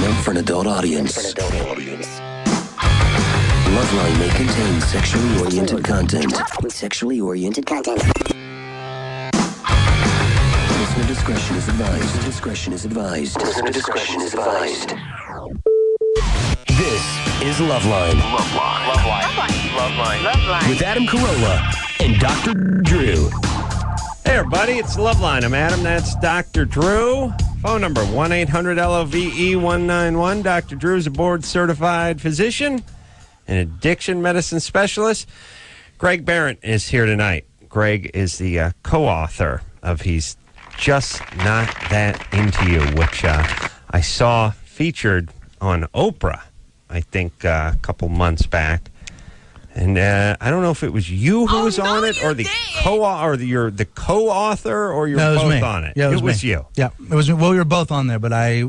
Meant for an adult audience. Loveline may contain sexually oriented content. Listener discretion is advised. This is Loveline. Loveline. With Adam Carolla and Dr. Drew. Hey, everybody, it's Loveline. I'm Adam. That's Dr. Drew. Phone number 1-800-LOVE-191. Dr. Drew's a board-certified physician and addiction medicine specialist. Greg Behrendt is here tonight. Greg is the co-author of He's Just Not That Into You, which I saw featured on Oprah, I think, a couple months back. And I don't know if it was you who was on it, or the you're the co-author, or you're both me. On it. Yeah, it was me. you. Yeah, it was me. Well, we were both on there, but I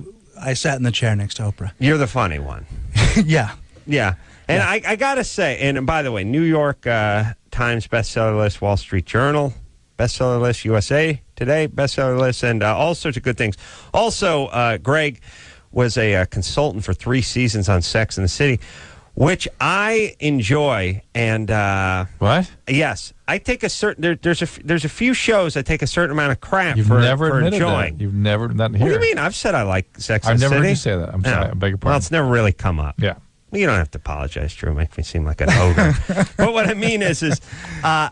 sat in the chair next to Oprah. You're the funny one. Yeah. Yeah. And I gotta say, and by the way, New York Times bestseller list, Wall Street Journal bestseller list, USA Today bestseller list, and all sorts of good things. Also, Greg was a consultant for 3 seasons on Sex and the City, which I enjoy. And what? Yes, I take a certain. There's a few shows I take a certain amount of crap You've for never admitted enjoying. that. You've never done here. What do you mean? I've said I like Sex and I've the never City. heard you say that. I'm sorry. I beg your pardon. Well, it's never really come up. Yeah. You don't have to apologize, Drew. Make me seem like an ogre. But what I mean is I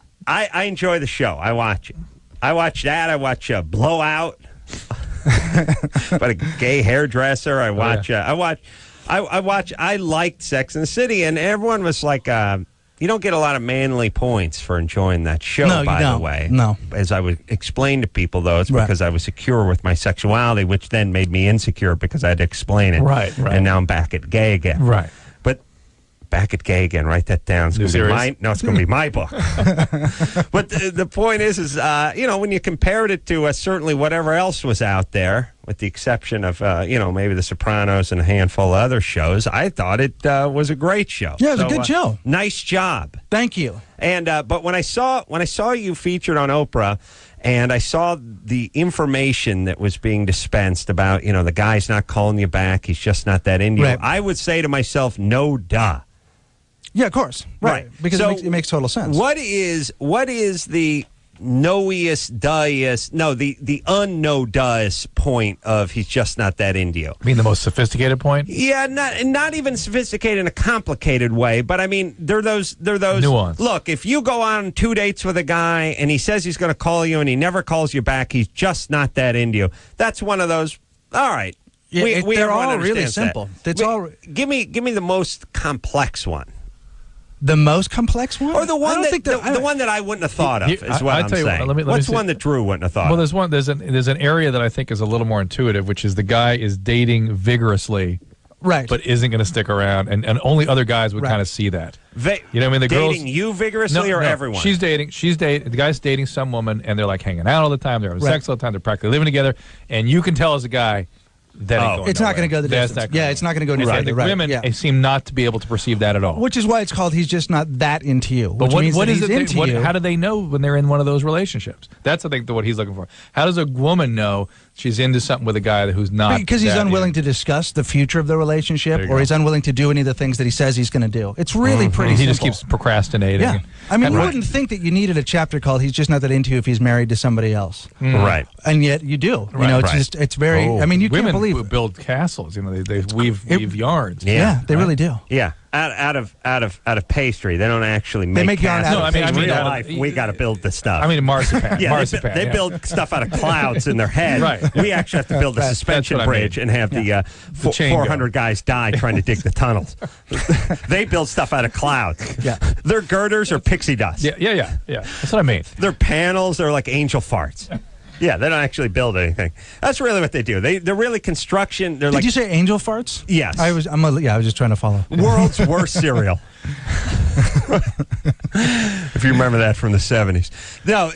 enjoy the show. I watch it. I watch that. I watch Blowout. About a gay hairdresser. I watch. I liked Sex and the City, and everyone was like, "You don't get a lot of manly points for enjoying that show." No, by you don't. the way, No. As I would explain to people, though, it's because I was secure with my sexuality, which then made me insecure because I had to explain it. Right. And now I'm back at gay again. Right. But back at gay again. Write that down. It's going to be mine. No, it's going to be my book. But the point is when you compared it to certainly whatever else was out there, with the exception of maybe The Sopranos and a handful of other shows, I thought it was a great show. Yeah, it was a good show. Nice job. Thank you. And but when I saw you featured on Oprah, and I saw the information that was being dispensed about, the guy's not calling you back, he's just not that into you, I would say to myself, no duh. Yeah, of course. Right. Because so it makes total sense. What is the no-iest, duh-iest, no, the unno-duh-iest point of he's just not that into you? I mean, the most sophisticated point? Yeah, not even sophisticated in a complicated way, but I mean, they're those nuance. Look, if you go on 2 dates with a guy and he says he's going to call you and he never calls you back, he's just not that into you. That's one of those. All right. Yeah, they're all really understands simple. that. Give me the most complex one. The most complex one? Or the one the one that I wouldn't have thought of, is what I'm saying. What's one that Drew wouldn't have thought of? Well, there's an area that I think is a little more intuitive, which is the guy is dating vigorously, right, but isn't going to stick around, and only other guys would kind of see that. The dating girls you vigorously or everyone? She's dating. The guy's dating some woman, and they're like hanging out all the time. They're having sex all the time. They're practically living together, and you can tell as a guy, it's not going to go the distance. It's not going to go right. The women seem not to be able to perceive that at all. Which is why it's called He's Just Not That Into You. But what is it? How do they know when they're in one of those relationships? That's, I think, what he's looking for. How does a woman know she's into something with a guy who's not? Because he's unwilling to discuss the future of the relationship, or he's unwilling to do any of the things that he says he's going to do. It's really pretty simple. He just keeps procrastinating. Yeah. I mean, you wouldn't think that you needed a chapter called He's Just Not That Into You if he's married to somebody else. Right. And yet you do. It's very, I mean, you can't believe it. Women build castles. They weave yarns. Yeah, they really do. Yeah. Out of pastry. They don't actually make. They make yarn out of pastry. In real life, we got to build the stuff. I mean, marzipan. They build stuff out of clouds in their head. Right. We actually have to build a suspension bridge and have the 400 guys die trying to dig the tunnels. They build stuff out of clouds. Yeah. Their girders are pixie dust. Yeah. That's what I mean. Their panels are like angel farts. Yeah, they don't actually build anything. That's really what they do. They're really construction. Did you say angel farts? Yes. I was just trying to follow. World's worst cereal. If you remember that from the 70s. No,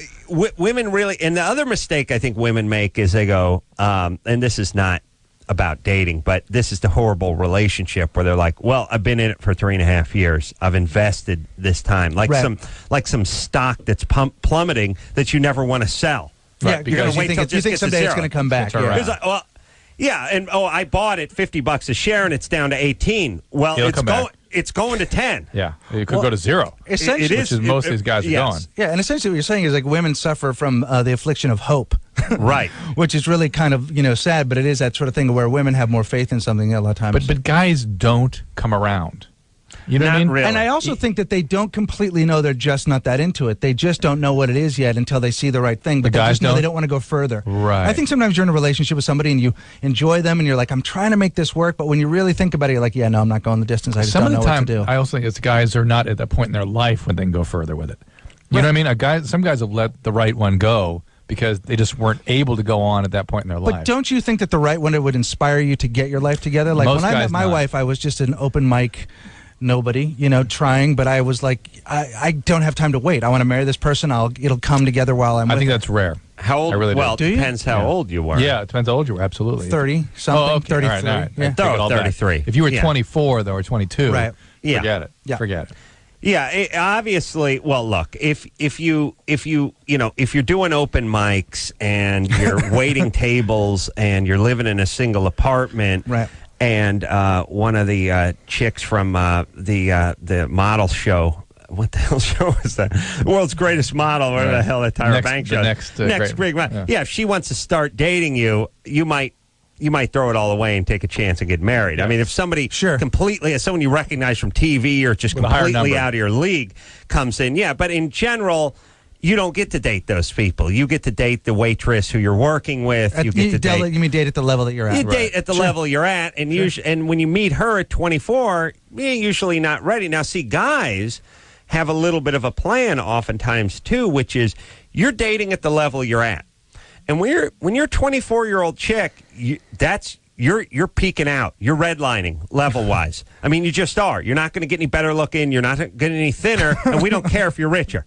women really, and the other mistake I think women make is they go, and this is not about dating, but this is the horrible relationship where they're like, well, I've been in it for 3.5 years. I've invested this time. Like some stock that's plummeting that you never want to sell. Right, because you think someday it's going to come back. Right. Yeah, and I bought it $50 a share, and it's down to 18. Well, it's going to 10. Yeah, it could go to 0. Essentially, which is most of these guys are going. Yeah, and essentially what you're saying is like women suffer from the affliction of hope. Right. Which is really kind of, sad, but it is that sort of thing where women have more faith in something a lot of times. But guys don't come around. You know what I mean? Really. And I also think that they don't completely know they're just not that into it. They just don't know what it is yet until they see the right thing. But The they guys just know don't? they don't want to go further. Right. I think sometimes you're in a relationship with somebody and you enjoy them and you're like, I'm trying to make this work. But when you really think about it, you're like, yeah, no, I'm not going the distance. I just Some don't of know the time, what to do. I also think it's guys are not at that point in their life when they can go further with it. You know what I mean? Some guys have let the right one go because they just weren't able to go on at that point in their life. But don't you think that the right one would inspire you to get your life together? Like Most when I met guys my not. wife, I was just an open mic nobody, trying, but I was like, I don't have time to wait. I want to marry this person. It'll come together while I'm I with think her. that's rare. How old? I really well, do. Do you? Depends how old you were. Yeah, it depends how old you were. Absolutely. 30 something, Oh, okay. 33. All right, all right. Yeah. I take it all back. 33. If you were Yeah. 24 though or 22, Right. Yeah. forget it. Yeah. Forget it. Yeah, obviously. Well, look, if you're doing open mics and you're waiting tables and you're living in a single apartment, Right. and one of the chicks from the model show. What the hell show is that? The World's Greatest Model, whatever the hell that Tyra Banks show. Next Great Model. Yeah, if she wants to start dating you, you might throw it all away and take a chance and get married. I mean, if somebody completely, as someone you recognize from TV or just With a higher completely number. out of your league comes in, yeah. But in general, you don't get to date those people. You get to date the waitress who you're working with. You get to date. You mean date at the level that you're at? You date at the level you're at, and and when you meet her at 24, you're usually not ready. Now, see, guys have a little bit of a plan oftentimes too, which is you're dating at the level you're at, and when you're a 24-year-old chick, you're peaking out. You're redlining level wise. I mean, you just are. You're not going to get any better looking. You're not getting any thinner, and we don't care if you're richer.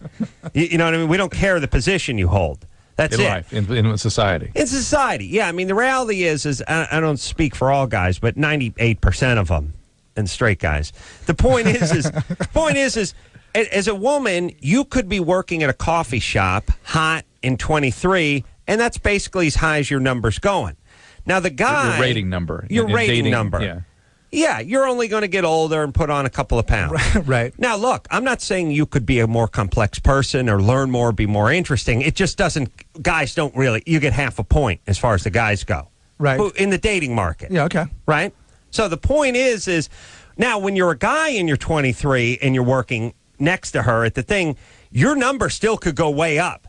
You know what I mean? We don't care the position you hold. That's in it. life, in society. In society, yeah. I mean, the reality is I don't speak for all guys, but 98% of them, and straight guys. The point is, as a woman, you could be working at a coffee shop, hot in 23, and that's basically as high as your number's going. Now, the guy... Your rating number. Your rating dating, number. Yeah. Yeah, you're only going to get older and put on a couple of pounds. Right. Now, look, I'm not saying you could be a more complex person or learn more, be more interesting. It just doesn't... Guys don't really... You get half a point as far as the guys go. Right. In the dating market. Yeah, okay. Right? So the point is now when you're a guy and you're 23 and you're working next to her at the thing, your number still could go way up.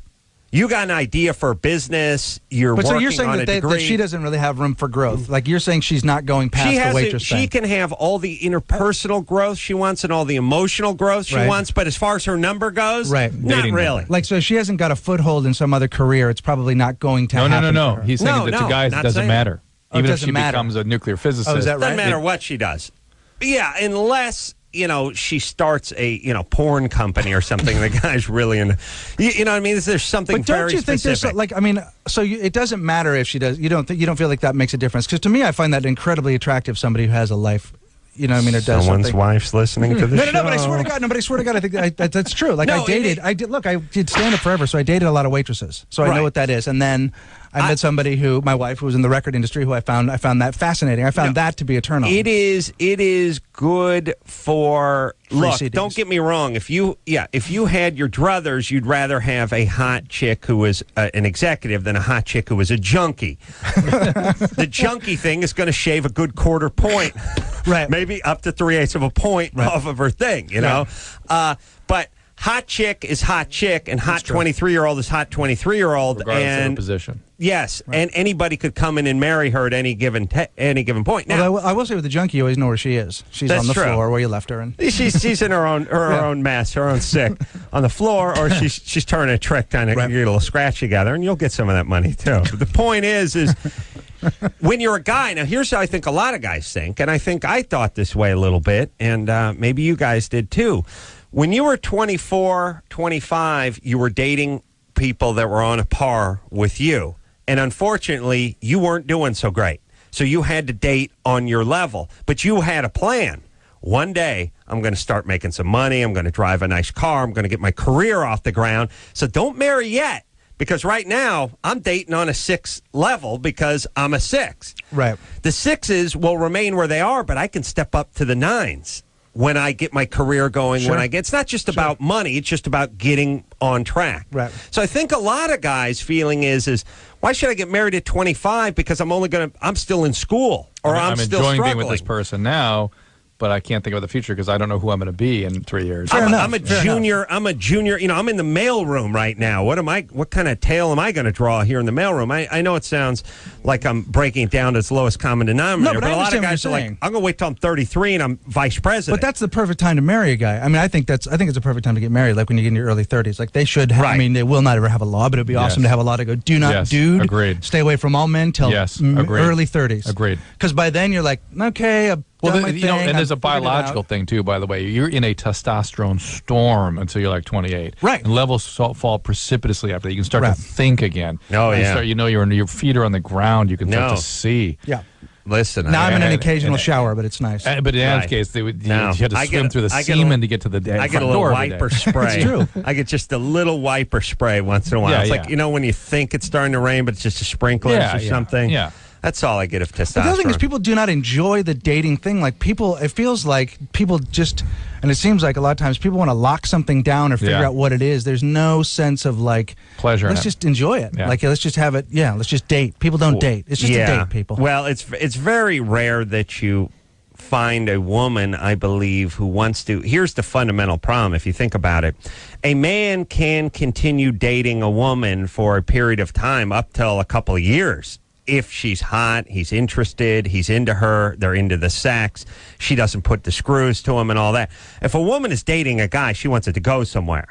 You got an idea for a business. But so you're saying on that she doesn't really have room for growth. Like you're saying she's not going past the waitress She thing. can have all the interpersonal growth she wants and all the emotional growth she wants, but as far as her number goes, not Dating really. number. Like, so if she hasn't got a foothold in some other career, it's probably not going to happen. No. for her. He's saying that to guys, it doesn't matter. Oh, it Even if doesn't she matter. becomes a nuclear physicist. Oh, is that right? Doesn't matter what she does. Yeah, unless she starts a porn company or something. The guy's really in. You know what I mean? There's something But don't very you think specific. it doesn't matter if she does. You don't feel like that makes a difference? Because to me, I find that incredibly attractive. Somebody who has a life. You know what I mean? Or does Someone's something. wife's listening to the show. No, but I swear to God, I think that's true. Like No, I did stand up forever, so I dated a lot of waitresses, so I know what that is. And then I met somebody my wife, who was in the record industry, who I found that fascinating. I found that to be eternal. It is good for look. CDs. Don't get me wrong. If you had your druthers, you'd rather have a hot chick who was an executive than a hot chick who was a junkie. The junkie thing is going to shave a good quarter point, Right. Maybe up to 3/8 of a point off of her thing. You know, but. Hot chick is hot chick, and hot 23-year-old is hot 23-year-old, regardless of and her position. yes, and anybody could come in and marry her at any given point. Now, Although I will say with the junkie, you always know where she is. She's That's on the true. floor where you left her. And she's in her own mess, her own sick on the floor, or she's turning a trick, kind of get a little scratch together, and you'll get some of that money too. But the point is when you're a guy, now here's how I think a lot of guys think, and I think I thought this way a little bit, and maybe you guys did too. When you were 24, 25, you were dating people that were on a par with you. And unfortunately, you weren't doing so great. So you had to date on your level. But you had a plan. One day, I'm going to start making some money. I'm going to drive a nice car. I'm going to get my career off the ground. So don't marry yet. Because right now, I'm dating on a 6 level because I'm a 6. Right. The 6s will remain where they are, but I can step up to the 9s when I get my career going. Sure. It's not just about money, it's just about getting on track. Right. So I think a lot of guys' feeling is why should I get married at 25 because I'm still in school or I'm still enjoying struggling. being with this person now, but I can't think about the future because I don't know who I'm going to be in 3 years. I'm a junior. I'm a junior. I'm in the mailroom right now. What kind of tale am I going to draw here in the mailroom? I know it sounds like I'm breaking it down to its lowest common denominator, No, but I a lot of understand what guys you're are like, saying. I'm going to wait till I'm 33 and I'm vice president. But that's the perfect time to marry a guy. I mean, I think it's a perfect time to get married. Like when you get in your early 30s, like they should. Right. I mean, they will not ever have a law, but it'd be awesome to have a law to go. Do not, Yes, dude. agreed. Stay away from all men till Agreed. early 30s. Agreed. Because by then you're like, okay, I've done my thing, and there's a I've figured it biological out. thing too. By the way, you're in a testosterone storm until you're like 28, Right. And levels fall precipitously after that. You can start to Right. think again. Oh, You yeah. start, your feet are on the ground. You can start No. to see. Yeah. Listen, Now I'm in an and- occasional and- shower, but it's nice. But in Adam's Right. case, you No. had to I swim get- through the I get a- semen to get to the I get a front little door every day. wiper spray. It's true. I get just a little wiper spray once in a while. Yeah, it's yeah. like, when you think it's starting to rain, but it's just a sprinkler or something. Yeah. That's all I get of testosterone. But the other thing is people do not enjoy the dating thing. Like it feels like people just, and it seems like a lot of times people want to lock something down or figure Yeah. out what it is. There's no sense of like Pleasure in Let's it. just enjoy it. Yeah. Like let's just have it. Yeah, let's just date. People don't date. It's just a date, people. Well, it's very rare that you find a woman, I believe, who wants to. Here's the fundamental problem, if you think about it. A man can continue dating a woman for a period of time up till a couple of years. If she's hot, he's interested, he's into her, they're into the sex, she doesn't put the screws to him and all that. If a woman is dating a guy, she wants it to go somewhere.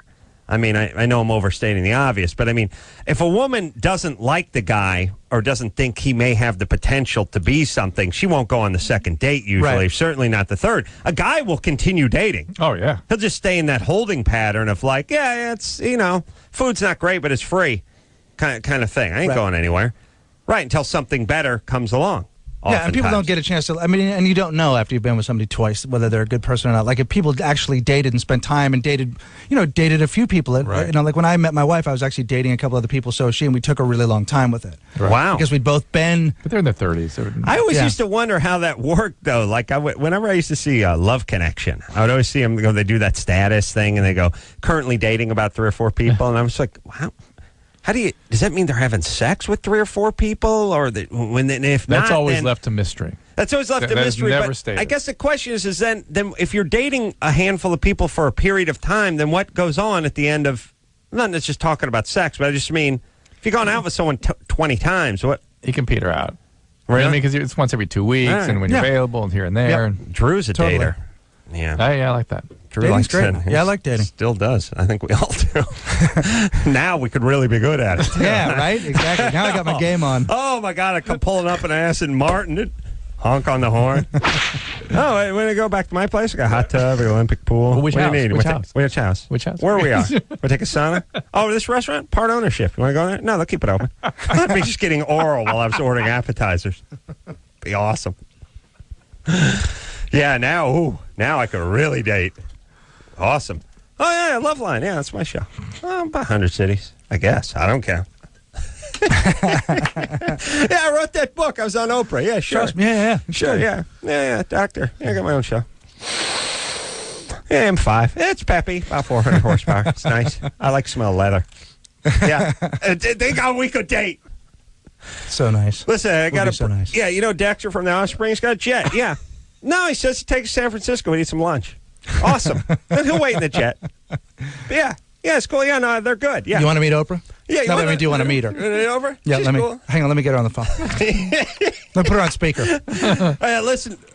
I mean, I know I'm overstating the obvious, but I mean, if a woman doesn't like the guy or doesn't think he may have the potential to be something, she won't go on the second date usually, Right. certainly not the third. A guy will continue dating. Oh yeah. He'll just stay in that holding pattern of like, yeah, it's, food's not great, but it's free kind of thing. I ain't Right. going anywhere. Right, until something better comes along. Yeah, and people don't get a chance to. I mean, and you don't know after you've been with somebody twice whether they're a good person or not. Like if people actually dated and spent time and dated a few people. Right. Like when I met my wife, I was actually dating a couple other people. So we took a really long time with it. Right. Wow. Because we'd both been. But they're in their 30s. I always Yeah. used to wonder how that worked, though. Like, whenever I used to see Love Connection, I would always see them go, they do that status thing, and they go, currently dating about 3 or 4 people. And I was like, wow. Does that mean they're having sex with 3 or 4 people? Or if That's not, always then- left to mystery. That's always left a That is mystery. never But stated. I guess the question is then if you're dating a handful of people for a period of time, then what goes on at the end of, not just talking about sex, but I just mean, if you've gone out with someone 20 times, what? You can peter out. Really? I mean, because it's once every 2 weeks, All right. and when you're Yeah. available, and here and there. Yep. And, Drew's a Totally. dater. Yeah. yeah, I like that. Drew Dating's likes great. it. Yeah, I like dating. Still does. I think we all do. Now we could really be good at it. Yeah, right. Exactly. Now I got my game on. Oh my God! I come pulling up an Aston Martin. Honk on the horn. Oh, wait, when I go back to my place, I got a hot tub, an Olympic pool. Well, which what house? do you need? Which Which house? Which house? Which house? Where we are? We take a sauna. Oh, this restaurant, part ownership. You want to go there? No, they'll keep it open. I'd be just getting oral while I was ordering appetizers. Be awesome. Yeah, now I could really date. Awesome. Oh yeah, Loveline. Yeah, that's my show. About 100 cities, I guess. I don't care. Yeah, I wrote that book. I was on Oprah. Yeah, sure. Trust me. Yeah. Sure, yeah, doctor. Yeah, I got my own show. Yeah, M5. It's peppy, about 400 horsepower. It's nice. I like smell of leather. Yeah, think how we could date. So nice. Listen, I got be so nice. Yeah, Dexter from the Offspring's got a jet. Yeah. No, he says to take to San Francisco and eat some lunch. Awesome. Then he'll wait in the jet. But yeah, it's cool. Yeah, no, they're good. Yeah. You want to meet Oprah? Yeah, No, I mean, do you want to meet her? Over? Yeah, She's let me. cool. Hang on, let me get her on the phone. Let me put her on speaker.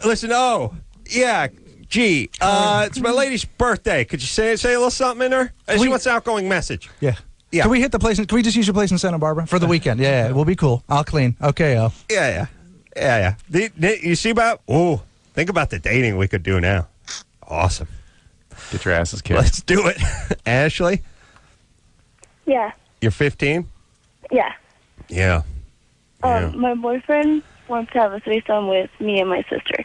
Listen. Oh, yeah. Gee, it's my lady's birthday. Could you say a little something in her? She wants an outgoing message. Yeah. Yeah. Can we hit the place? Can we just use your place in Santa Barbara for the weekend? Yeah, we'll be cool. I'll clean. Okay, Yeah. You see about? Oh, think about the dating we could do now. Awesome. Get your asses kicked. Let's do it. Ashley, Yeah. you're 15? Yeah. Yeah. My boyfriend wants to have a threesome with me and my sister.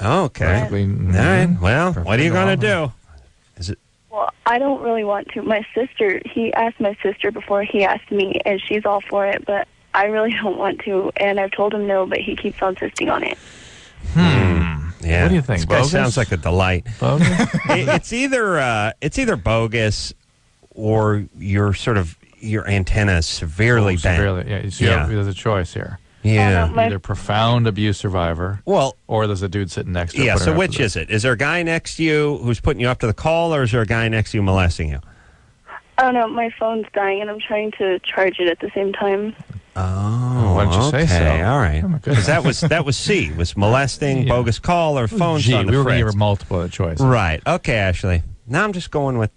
Okay. Perfectly- All right. Well, what are you perfectly going to normal. do? Is it? Well, I don't really want to. He asked my sister before he asked me, and she's all for it, but I really don't want to, and I've told him no, but he keeps on insisting on it. Yeah. What do you think? This guy Bogus? sounds like a delight. Bogus? It's either bogus or your antenna is severely bent. Severely, yeah. So there's a choice here. Yeah. Either profound abuse survivor, Well, or there's a dude sitting next to her. yeah. putting So her up which to is it? Is there a guy next to you who's putting you up to the call, or is there a guy next to you molesting you? Oh, no, my phone's dying, and I'm trying to charge it at the same time. Oh, why don't you say so? All right. Oh, my goodness. Because that was C, was molesting, bogus call, or phones Gee, on the we were going to fritz. give her multiple choices. Right. Okay, Ashley. Now I'm just going with,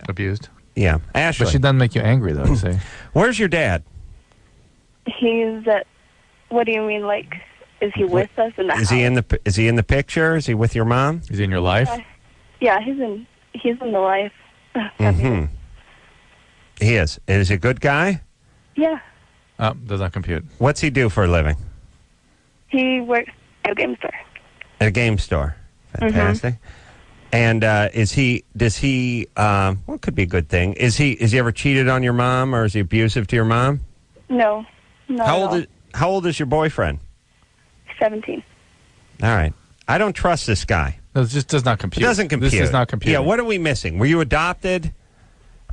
Abused. yeah. Ashley, But she doesn't make you angry, though, you see. where's your dad? He's at... What do you mean, like, is he with us in the house? Is he in the picture? Is he with your mom? Is he in your life? Yeah, he's in the life. Mm-hmm. He is. Is he a good guy? Yeah. Oh, does not compute. What's he do for a living? He works at a game store. At a game store. Fantastic. And does he, well, it could be a good thing. Is he ever cheated on your mom, or is he abusive to your mom? No, not How old is your boyfriend? 17. All right. I don't trust this guy. No, it just does not compute. It doesn't compute. This is not compute. Yeah, what are we missing? Were you adopted?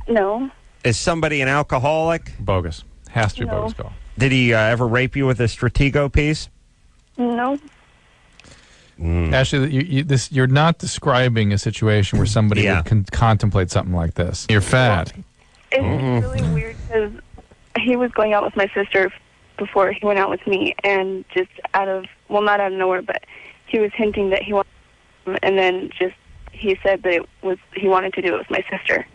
No. Is somebody an alcoholic? Bogus. Has to be No. bogus call. Did he ever rape you with a Stratego piece? No. Actually, you're not describing a situation where somebody Yeah. would contemplate something like this. You're fat. It's really weird because he was going out with my sister before he went out with me, and just not out of nowhere, but he was hinting that he wanted, and then he said that he wanted to do it with my sister.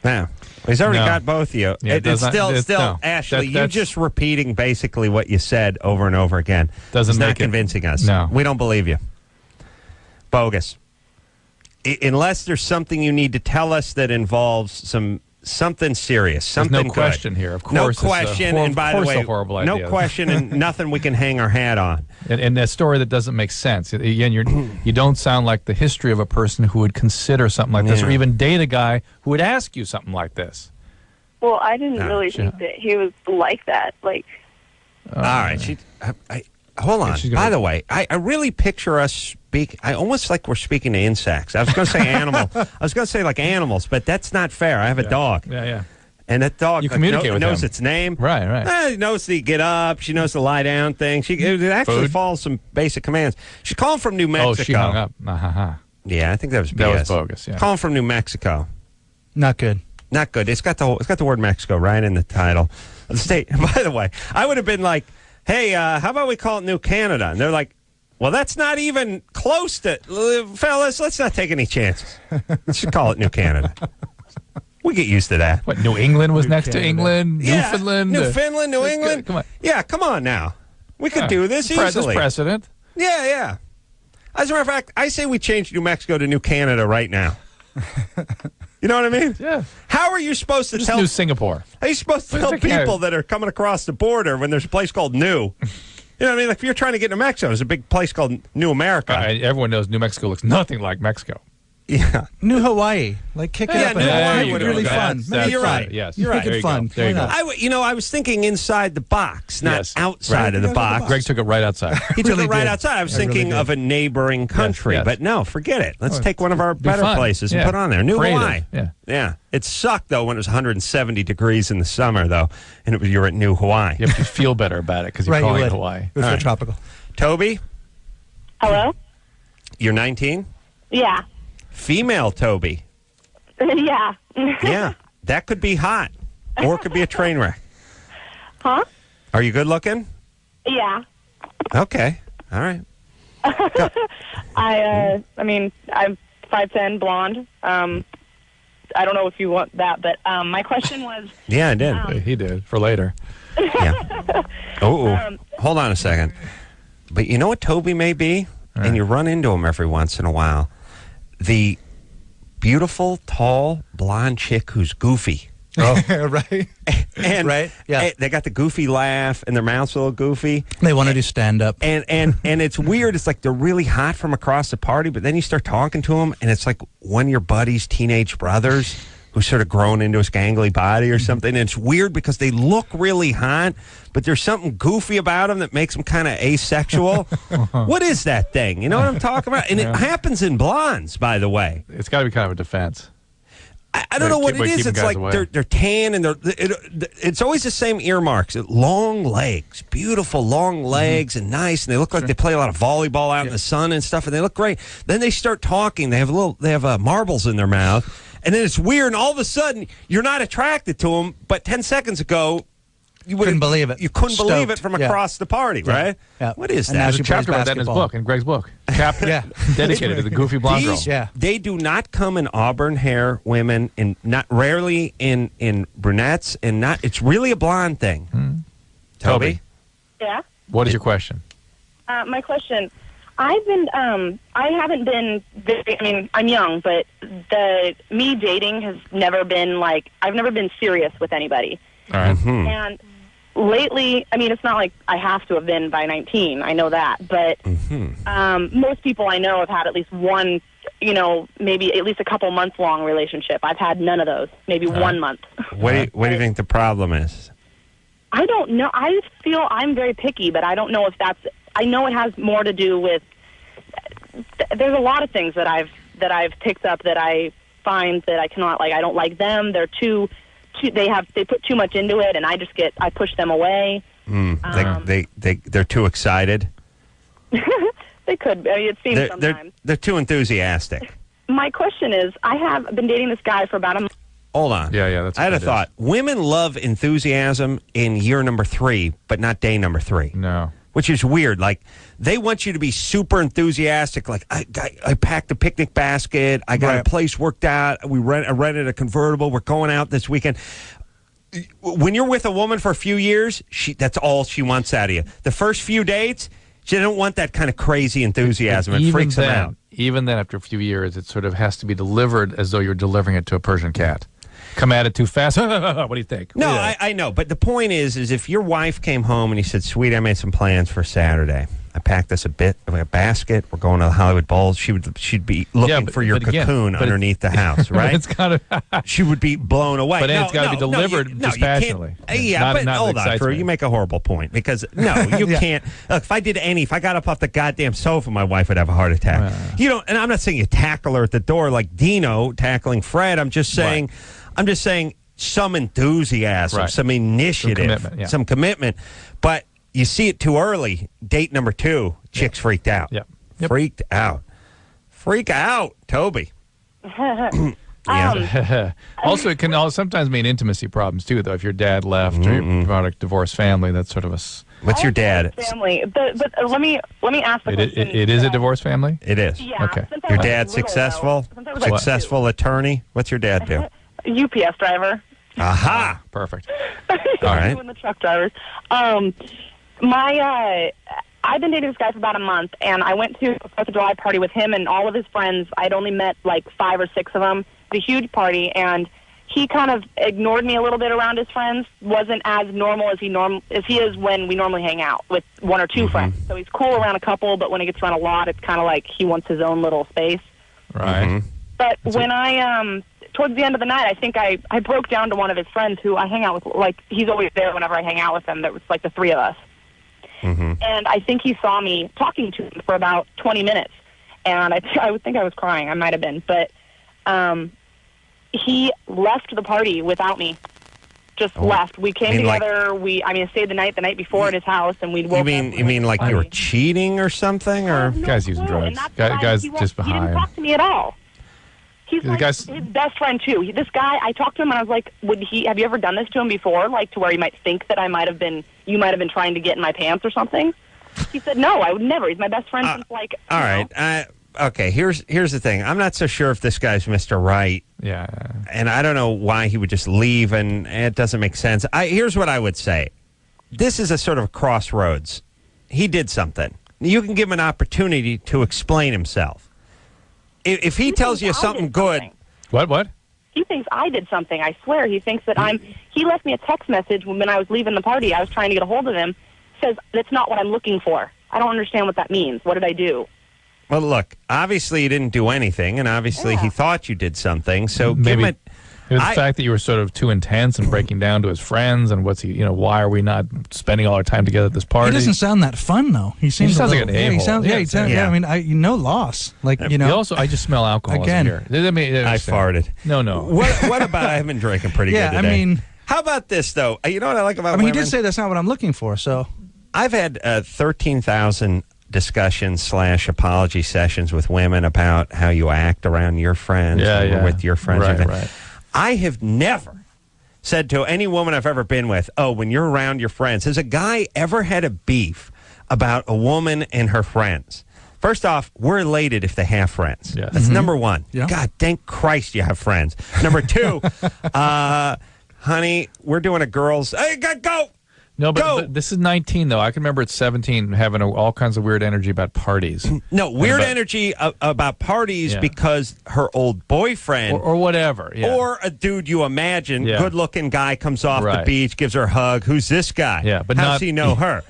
Yeah. He's already No. got both of you. Yeah, It's still, no. Ashley, you're That's- just repeating basically what you said over and over again. Doesn't It's not make it- convincing us. No. We don't believe you. Bogus. Unless there's something you need to tell us that involves something serious, There's something no good. question here. Of No course, question, and by the way, a horrible no idea. question and nothing we can hang our hat on. And a story that doesn't make sense. Again, you don't sound like the history of a person who would consider something like this, or Yeah. even date a guy who would ask you something like this. Well, I didn't really sure. think that he was like that. Like, All right. Hold on. she's gonna- By the way, I really picture us speak. I almost like we're speaking to insects. I was going to say animal. I was going to say like animals, but that's not fair. I have a dog. Yeah. And that dog You communicate with knows him. its name. Right. She knows to get up. She knows to lie down thing. It actually Food. follows some basic commands. She's calling from New Mexico. Oh, she hung up. Yeah, I think that was BS. That was bogus, yeah. Calling from New Mexico. Not good. Not good. It's got the word Mexico right in the title of the state. By the way, I would have been like, hey, how about we call it New Canada? And they're like, well, that's not even close to, fellas, let's not take any chances. Let's just call it New Canada. We get used to that. What, New England was next to Canada. England? Yeah, Newfoundland? Newfoundland, New That's England. good. Come on. Yeah, come on now. We could do this There's easily. precedent. Yeah. As a matter of fact, I say we change New Mexico to New Canada right now. You know what I mean? Yeah. How are you supposed to Just tell? New Singapore. How are you supposed to tell It's okay. people that are coming across the border when there's a place called New? You know what I mean? Like if you're trying to get to Mexico, there's a big place called New America. Everyone knows New Mexico looks nothing like Mexico. Yeah. New Hawaii. Like, kick it Yeah, up. New Hawaii Make it would really be fun. That's- Maybe you're that's right. it. Yes. You're right. Make it fun. There you go. I was thinking inside the box, not Yes. outside Right. of the box. Greg took it right outside. He took really it right did. outside. I was I really thinking did. of a neighboring country, yes. but no, forget it. Let's Oh, take one of our better fun. places and Yeah. put on there. New Creative. Hawaii. Yeah. It sucked though when it was 170 degrees in the summer though, and you're at New Hawaii. You have to feel better about it because you're Right, you calling it would. Hawaii. It was All so right. tropical. Toby, hello? you're 19. Yeah. Female Toby. Yeah. Yeah, that could be hot, or it could be a train wreck. Huh? Are you good looking? Yeah. Okay. All right. I mean, I'm 5'10", blonde. I don't know if you want that, but my question was, Yeah, I did. He did for later. Yeah. Oh, hold on a second. But you know what Toby may be? And you run into him every once in a while. The beautiful, tall, blonde chick who's goofy. Right. And Right, yeah. they got the goofy laugh, and their mouth's a little goofy. They want to do stand-up. And it's weird. It's like they're really hot from across the party, but then you start talking to them, and it's like one of your buddy's teenage brothers who's sort of grown into his gangly body or something. And it's weird because they look really hot, but there's something goofy about them that makes them kind of asexual. What is that thing? You know what I'm talking about? And it happens in blondes, by the way. It's got to be kind of a defense. I don't know what it is. It's like they're tan, and it's always the same earmarks. Long legs, beautiful long legs, and nice, and they look like they play a lot of volleyball out in the sun and stuff, and they look great. Then they start talking. They have marbles in their mouth, and then it's weird. And all of a sudden, you're not attracted to them. But 10 seconds ago, you couldn't believe it. You couldn't believe it from across the party, right? Yeah. What is And that? now There's she a chapter plays about that in his basketball. book, in Greg's book. Chapter dedicated to the goofy blonde girl. Yeah. They do not come in auburn hair women, and not rarely in brunettes, and not. It's really a blonde thing. Toby? Yeah. What is your question? My question, I haven't been very, I mean, I'm young, but me dating has never been like, I've never been serious with anybody. All right. And lately, I mean, it's not like I have to have been by 19, I know that, but most people I know have had at least one, maybe at least a couple months long relationship. I've had none of those, maybe 1 month. What do you think the problem is? I don't know. I feel I'm very picky, but I don't know if I know it has more to do with, there's a lot of things that I've picked up that I find that I cannot, like, I don't like them. They're they put too much into it, and I push them away. They're too excited. They could be. I mean, it seems sometimes. They're too enthusiastic. My question is, I have been dating this guy for about a month. Hold on. Yeah, I had a thought. Women love enthusiasm in year number 3, but not day number 3. No. Which is weird. Like, they want you to be super enthusiastic. Like, I packed a picnic basket. I got a place worked out. I rented a convertible. We're going out this weekend. When you're with a woman for a few years, that's all she wants out of you. The first few dates, she doesn't want that kind of crazy enthusiasm. It freaks them out. Even then, after a few years, it sort of has to be delivered as though you're delivering it to a Persian cat. Come at it too fast. What do you think? No, I know. But the point is if your wife came home and you said, sweetie, I made some plans for Saturday. I packed us a basket. We're going to the Hollywood Bowl. She'd be looking for your cocoon underneath the house, right? It's gotta, she would be blown away. But it's got to be delivered dispassionately. Hold on, Drew. You make a horrible point because you can't. Look, if I got up off the goddamn sofa, my wife would have a heart attack. And I'm not saying you tackle her at the door like Dino tackling Fred. I'm just saying. I'm just saying some enthusiasm, some initiative, some commitment. But you see it too early. Date number 2, chicks freaked out. Yep. Freaked out. Freak out, Toby. Also, it can sometimes mean intimacy problems, too, though. If your dad left or you're about a divorced family, that's sort of a... What's your dad? Family, but let me ask the question. It is a divorced family? It is. Yeah. Okay. Your dad's successful? Successful attorney? What's your dad do? UPS driver. Aha! Perfect. All right. Doing the truck drivers. I've been dating this guy for about a month, and I went to a 4th of July party with him and all of his friends. I'd only met like 5 or 6 of them. It was a huge party, and he kind of ignored me a little bit around his friends. Wasn't as normal as he is when we normally hang out with 1 or 2 friends. So he's cool around a couple, but when he gets around a lot, it's kind of like he wants his own little space. Right. But when towards the end of the night, I think I broke down to one of his friends who I hang out with. Like, he's always there whenever I hang out with him. There was like the 3 of us. And I think he saw me talking to him for about 20 minutes. And I would think I was crying. I might have been. But he left the party without me. Just left. We came together. I stayed the night before at his house, and we'd woke up. You mean like you were cheating or something? Or Guy's using drugs. Guy's just behind. He didn't talk to me at all. He's like his best friend, too. This guy, I talked to him, and I was like, have you ever done this to him before? Like, to where you might think that you might have been trying to get in my pants or something? He said, no, I would never. He's my best friend since, like... All right. Okay, here's the thing. I'm not so sure if this guy's Mr. Right. Yeah. And I don't know why he would just leave, and it doesn't make sense. Here's what I would say. This is a sort of crossroads. He did something. You can give him an opportunity to explain himself. If he tells you something good... What? He thinks I did something. I swear. He thinks that he left me a text message when I was leaving the party. I was trying to get a hold of him. Says, that's not what I'm looking for. I don't understand what that means. What did I do? Well, look, obviously you didn't do anything, and obviously he thought you did something. So Maybe give him the fact that you were sort of too intense and breaking down to his friends, and why are we not spending all our time together at this party? He doesn't sound that fun though. He seems sounds a like little, an a-hole. He sounds. I mean, no loss. Like Also, I just smell alcohol Again. here. I farted. No. What about I've been drinking pretty good today? I mean, how about this though? You know what I like about he women? did say that's not what I'm looking for. So I've had 13,000 discussions / apology sessions with women about how you act around your friends or with your friends. Right. I have never said to any woman I've ever been with, oh, when you're around your friends, has a guy ever had a beef about a woman and her friends? First off, we're elated if they have friends. Yes. That's number one. Yeah. God, thank Christ you have friends. Number two, honey, we're doing a girls. Hey, go! No, Go! but this is 19, though. I can remember at 17 having all kinds of weird energy about parties. No, weird energy about parties because her old boyfriend. Or whatever. Yeah. Or a dude you imagine, good-looking guy comes off the beach, gives her a hug. Who's this guy? Yeah, but how does he know her?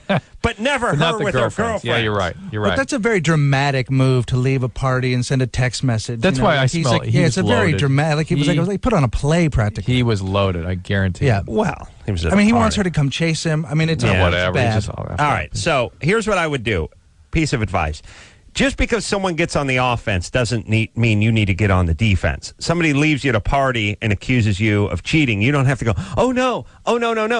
But never her not the with her girlfriends. girlfriend. Yeah, you're right. But that's a very dramatic move to leave a party and send a text message. That's why I smell it. It's a very dramatic. Like he was like put on a play practically. He was loaded, I guarantee. Yeah. Well, he was. He wants her to come chase him. I mean, it's whatever. bad. He's just All right. So here's what I would do. Piece of advice. Just because someone gets on the offense doesn't mean you need to get on the defense. Somebody leaves you at a party and accuses you of cheating. You don't have to go, oh, no.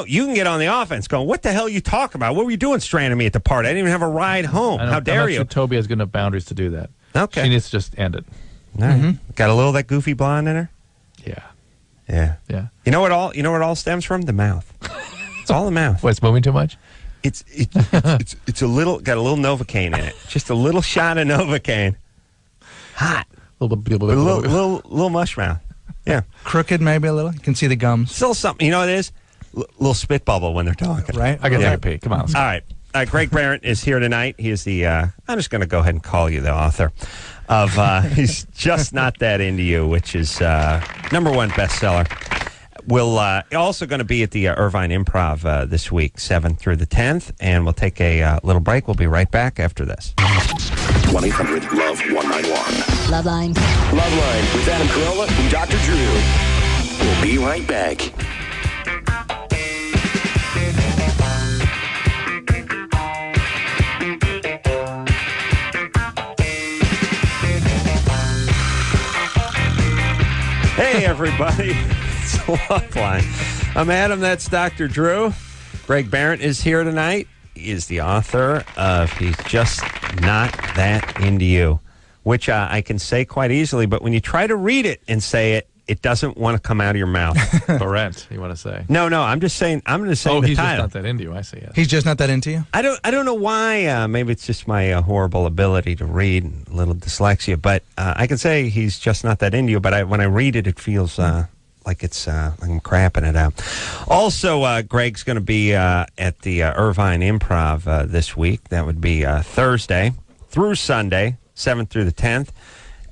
You can get on the offense going, what the hell are you talking about? What were you doing stranding me at the party? I didn't even have a ride home. How dare you? I'm not sure Toby has good enough boundaries to do that. Okay. She needs to just end it. All right. Got a little of that goofy blonde in her? Yeah. You know what all stems from? The mouth. It's all the mouth. What, it's moving too much? It's a little, got a little Novocaine in it. Just a little shot of Novocaine. Hot. Little mush mouth. Yeah. Crooked maybe a little. You can see the gums. Still something. You know what it is? Little spit bubble when they're talking. Right. I got to take a pee. Come on. All right. Greg Behrendt is here tonight. He is the, I'm just going to go ahead and call you the author of He's Just Not That Into You, which is #1 bestseller. We'll also going to be at the Irvine Improv this week, 7th through the 10th, and we'll take a little break. We'll be right back after this. 1-800-LOVE-191. Loveline. Loveline with Adam Carolla and Dr. Drew. We'll be right back. Hey, everybody. It's Loveline. I'm Adam. That's Dr. Drew. Greg Behrendt is here tonight. He is the author of He's Just Not That Into You, which I can say quite easily, but when you try to read it and say it, it doesn't want to come out of your mouth. Behrendt, you want to say? No, I'm just saying, I'm going to say the he's title. just not that into you. I see it. He's just not that into you? I don't know why. Maybe it's just my horrible ability to read, and a little dyslexia. But I can say he's just not that into you. But when I read it, it feels like it's like I'm crapping it out. Also, Greg's going to be at the Irvine Improv this week. That would be Thursday through Sunday, 7th through the 10th.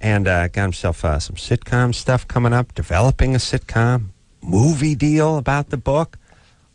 And got himself some sitcom stuff coming up, developing a sitcom, movie deal about the book.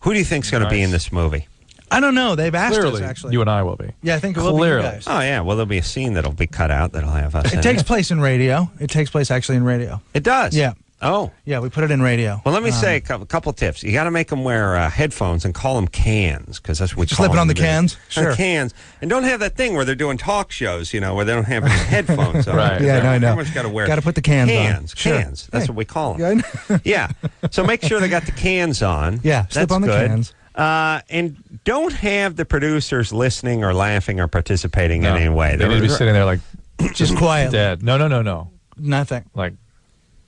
Who do you think's going to be in this movie? I don't know. They've asked Clearly, us, actually. you and I will be. Yeah, I think it will be you guys. Oh, yeah. Well, there'll be a scene that'll be cut out that'll have us in It takes place in radio. It takes place actually in radio. It does? Yeah. Oh. Yeah, we put it in radio. Well, let me say a couple tips. You got to make them wear headphones and call them cans, because that's what we Just call slip it them. on the cans? Sure. Cans. And don't have that thing where they're doing talk shows, where they don't have any headphones on. Right. Yeah, no, I know. Everyone's got to wear Got to put the cans on. Cans. Sure. Cans. That's Hey. what we call them. Yeah, I know. Yeah. So make sure they got the cans on. Yeah, slip That's on the good. cans. And don't have the producers listening or laughing or participating in any way. They need to be sitting there like Just quiet. dead. No. Nothing. Like,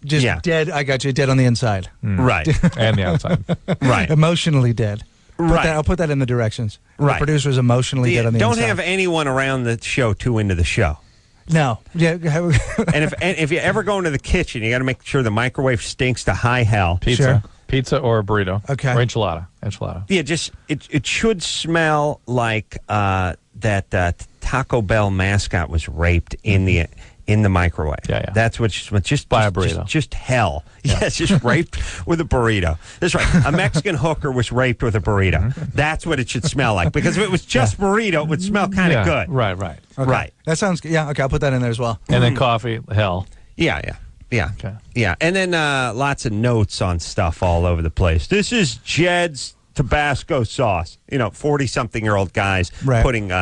Just dead. I got you. Dead on the inside. Right. and the outside. Right. Emotionally dead. Right. I'll put that in the directions. Right. The producer's emotionally dead on the Don't inside. have anyone around the show too into the show. No. Yeah. And if you ever go into the kitchen, you got to make sure the microwave stinks to high hell. Pizza. Sure. Pizza or a burrito. Okay. Or enchilada. Yeah, just it should smell like that Taco Bell mascot was raped in the in the microwave. Yeah. That's just Buy a burrito. Just hell. Yes, just raped with a burrito. That's right. A Mexican hooker was raped with a burrito. That's what it should smell like. Because if it was just burrito, it would smell kind of good. Right. Okay. Right. That sounds good. Yeah, okay, I'll put that in there as well. And then coffee, hell. Yeah. Okay. Yeah. And then lots of notes on stuff all over the place. This is Jed's Tabasco sauce. 40-something-year-old guys putting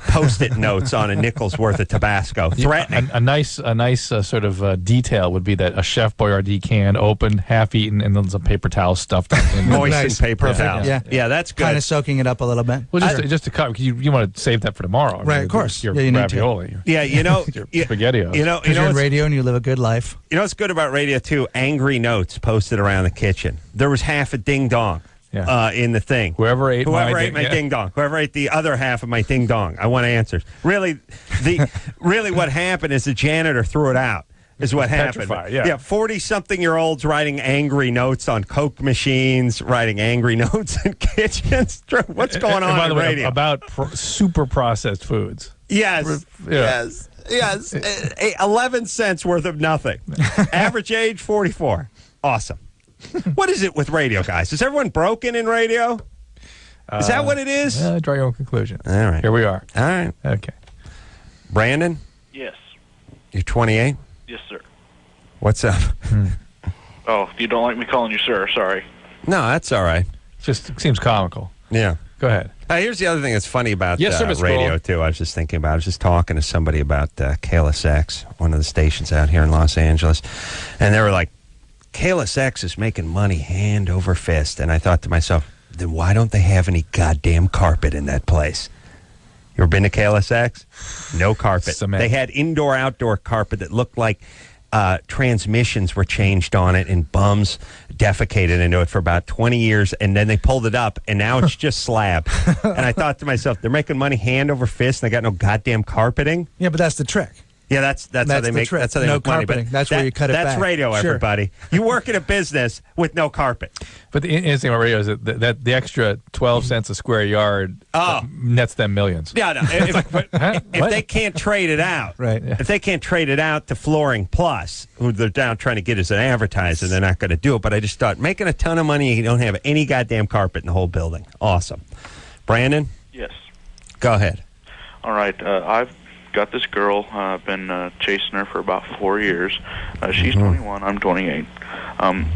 Post-it notes on a nickel's worth of Tabasco, threatening. A nice sort of detail would be that a Chef Boyardee can, opened, half-eaten, and then some paper towel stuffed in Moistened paper towel. Yeah, that's good. Kind of soaking it up a little bit. Well, just to cut, because you want to save that for tomorrow. Right, of course. Your you need to. ravioli. Yeah, your SpaghettiOs. Because you're in radio and you live a good life. You know what's good about radio, too? Angry notes posted around the kitchen. There was half a ding-dong. In the thing. Whoever ate my ding dong. Whoever ate the other half of my ding dong. I want answers. Really, what happened is the janitor threw it out. Is what happened. Yeah, 40-something-year-olds writing angry notes on Coke machines, writing angry notes in kitchens. What's going on by the way, radio? About super processed foods. Yes. 11 cents worth of nothing. Average age 44. Awesome. What is it with radio, guys? Is everyone broken in radio? Is that what it is? Draw your own conclusion. All right. Here we are. All right. Okay. Brandon, Yes. you're 28? Yes, sir. What's up? Oh, you don't like me calling you sir. Sorry. No, that's all right. Just seems comical. Yeah. Go ahead. Here's the other thing that's funny about Yes, sir, Mr. radio, Cole. too. I was just thinking about I was just talking to somebody about KLSX, one of the stations out here in Los Angeles, and they were like, KLSX is making money hand over fist. And I thought to myself, then why don't they have any goddamn carpet in that place? You ever been to KLSX? No carpet. Cement. They had indoor-outdoor carpet that looked like transmissions were changed on it and bums defecated into it for about 20 years, and then they pulled it up, and now it's just slab. And I thought to myself, they're making money hand over fist, and they got no goddamn carpeting? Yeah, but that's the trick. Yeah, that's how they make. trick. That's how they no make money. carpeting. But That's where you cut it That's back. radio, Sure. everybody. You work in a business with no carpet. But the interesting about radio is that the extra 12 cents a square yard nets them millions. Yeah, no. If they can't trade it out, Right. If they can't trade it out to Flooring Plus, who they're down trying to get as an advertiser, they're not going to do it. But I just thought, making a ton of money, you don't have any goddamn carpet in the whole building. Awesome. Brandon, Yes. go ahead. All right. I've got this girl. I've been chasing her for about 4 years. She's 21. I'm 28.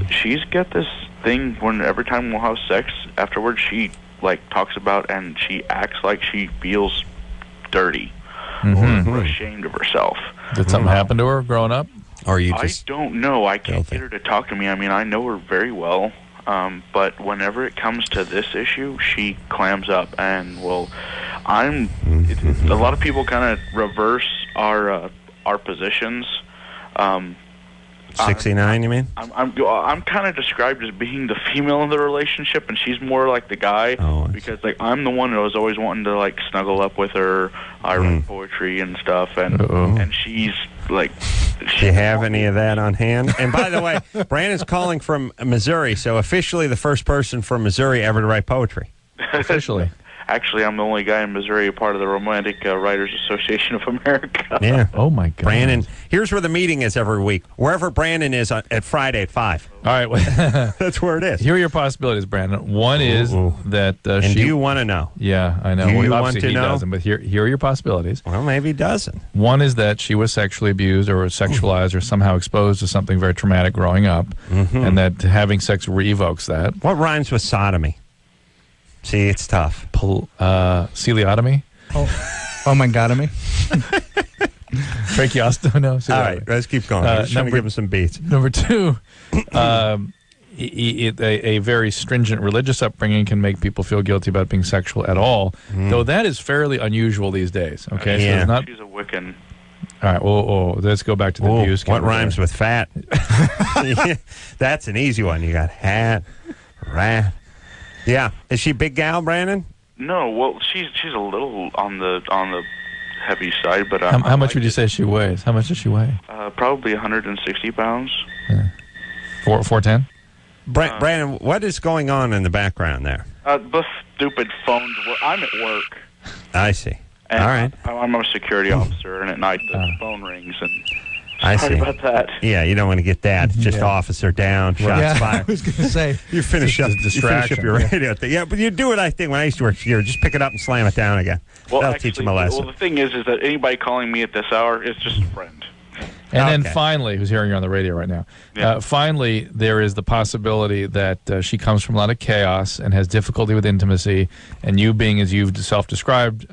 She's got this thing when every time we'll have sex, afterwards she talks about and she acts like she feels dirty or ashamed of herself. Did something happen to her growing up? Or you I just don't know. I can't filthy. get her to talk to me. I mean, I know her very well, but whenever it comes to this issue, she clams up and a lot of people kind of reverse our positions. 69, you mean? I'm kind of described as being the female in the relationship, and she's more like the guy because I'm the one that was always wanting to snuggle up with her. I write poetry and stuff, and she's like. Do you have any of that on hand? And by the way, Brandon's calling from Missouri, so officially the first person from Missouri ever to write poetry. Officially. Actually, I'm the only guy in Missouri, a part of the Romantic Writers Association of America. Yeah. Oh, my God. Brandon, here's where the meeting is every week. Wherever Brandon is at Friday at 5. All right. Well, That's where it is. here are your possibilities, Brandon. One is that And she... do you want to know? Yeah, I know. Do you Well, want obviously to he know? doesn't, but here are your possibilities. Well, maybe he doesn't. One is that she was sexually abused or sexualized or somehow exposed to something very traumatic growing up, and that having sex revokes that. What rhymes with sodomy? See, it's tough. Coleotomy? Oh my God, me. Tracheostomy? No, All coleotomy. right, let's keep going. I'm just trying to give him some beats. Number two, a very stringent religious upbringing can make people feel guilty about being sexual at all, though that is fairly unusual these days. Okay, Yeah. so it's not. She's a Wiccan. All right, let's go back to the abuse. What category. rhymes with fat? That's an easy one. You got hat, rat. Yeah. Is she a big gal, Brandon? No, well, she's a little on the heavy side, but How much would you say she weighs? How much does she weigh? Probably 160 pounds. 410? Brandon, what is going on in the background there? The stupid phones. I'm at work. I see. And All right. I'm a security officer, and at night the phone rings, and I Sorry see. about that. Yeah, you don't want to get that. It's just officer down, shots Yeah, I fired. was going to say. You finish up, It's a you finish up distraction. your radio thing. Yeah, but you do what I think when I used to work here. Just pick it up and slam it down again. Well, That'll actually, teach them a lesson. Well, the thing is that anybody calling me at this hour is just a friend. And then Okay. finally, who's hearing you on the radio right now? Yeah. Finally, there is the possibility that she comes from a lot of chaos and has difficulty with intimacy, and you being, as you've self-described,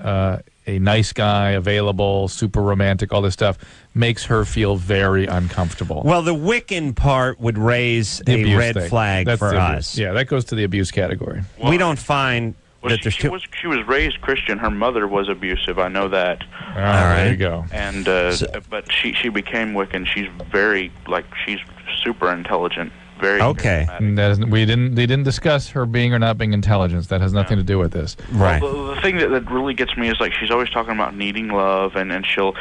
a nice guy, available, super romantic, all this stuff, makes her feel very uncomfortable. Well, the Wiccan part would raise The a abuse red thing. flag That's for the abuse. us. Yeah, that goes to the abuse category. We don't find Well, that there's she was raised Christian. Her mother was abusive. I know that. All right, there right. you go. And but she became Wiccan. She's very she's super intelligent. Very Okay. charismatic. And that isn't, they didn't discuss her being or not being intelligent. That has nothing to do with this. right. Well, the thing that really gets me is like she's always talking about needing love, and she'll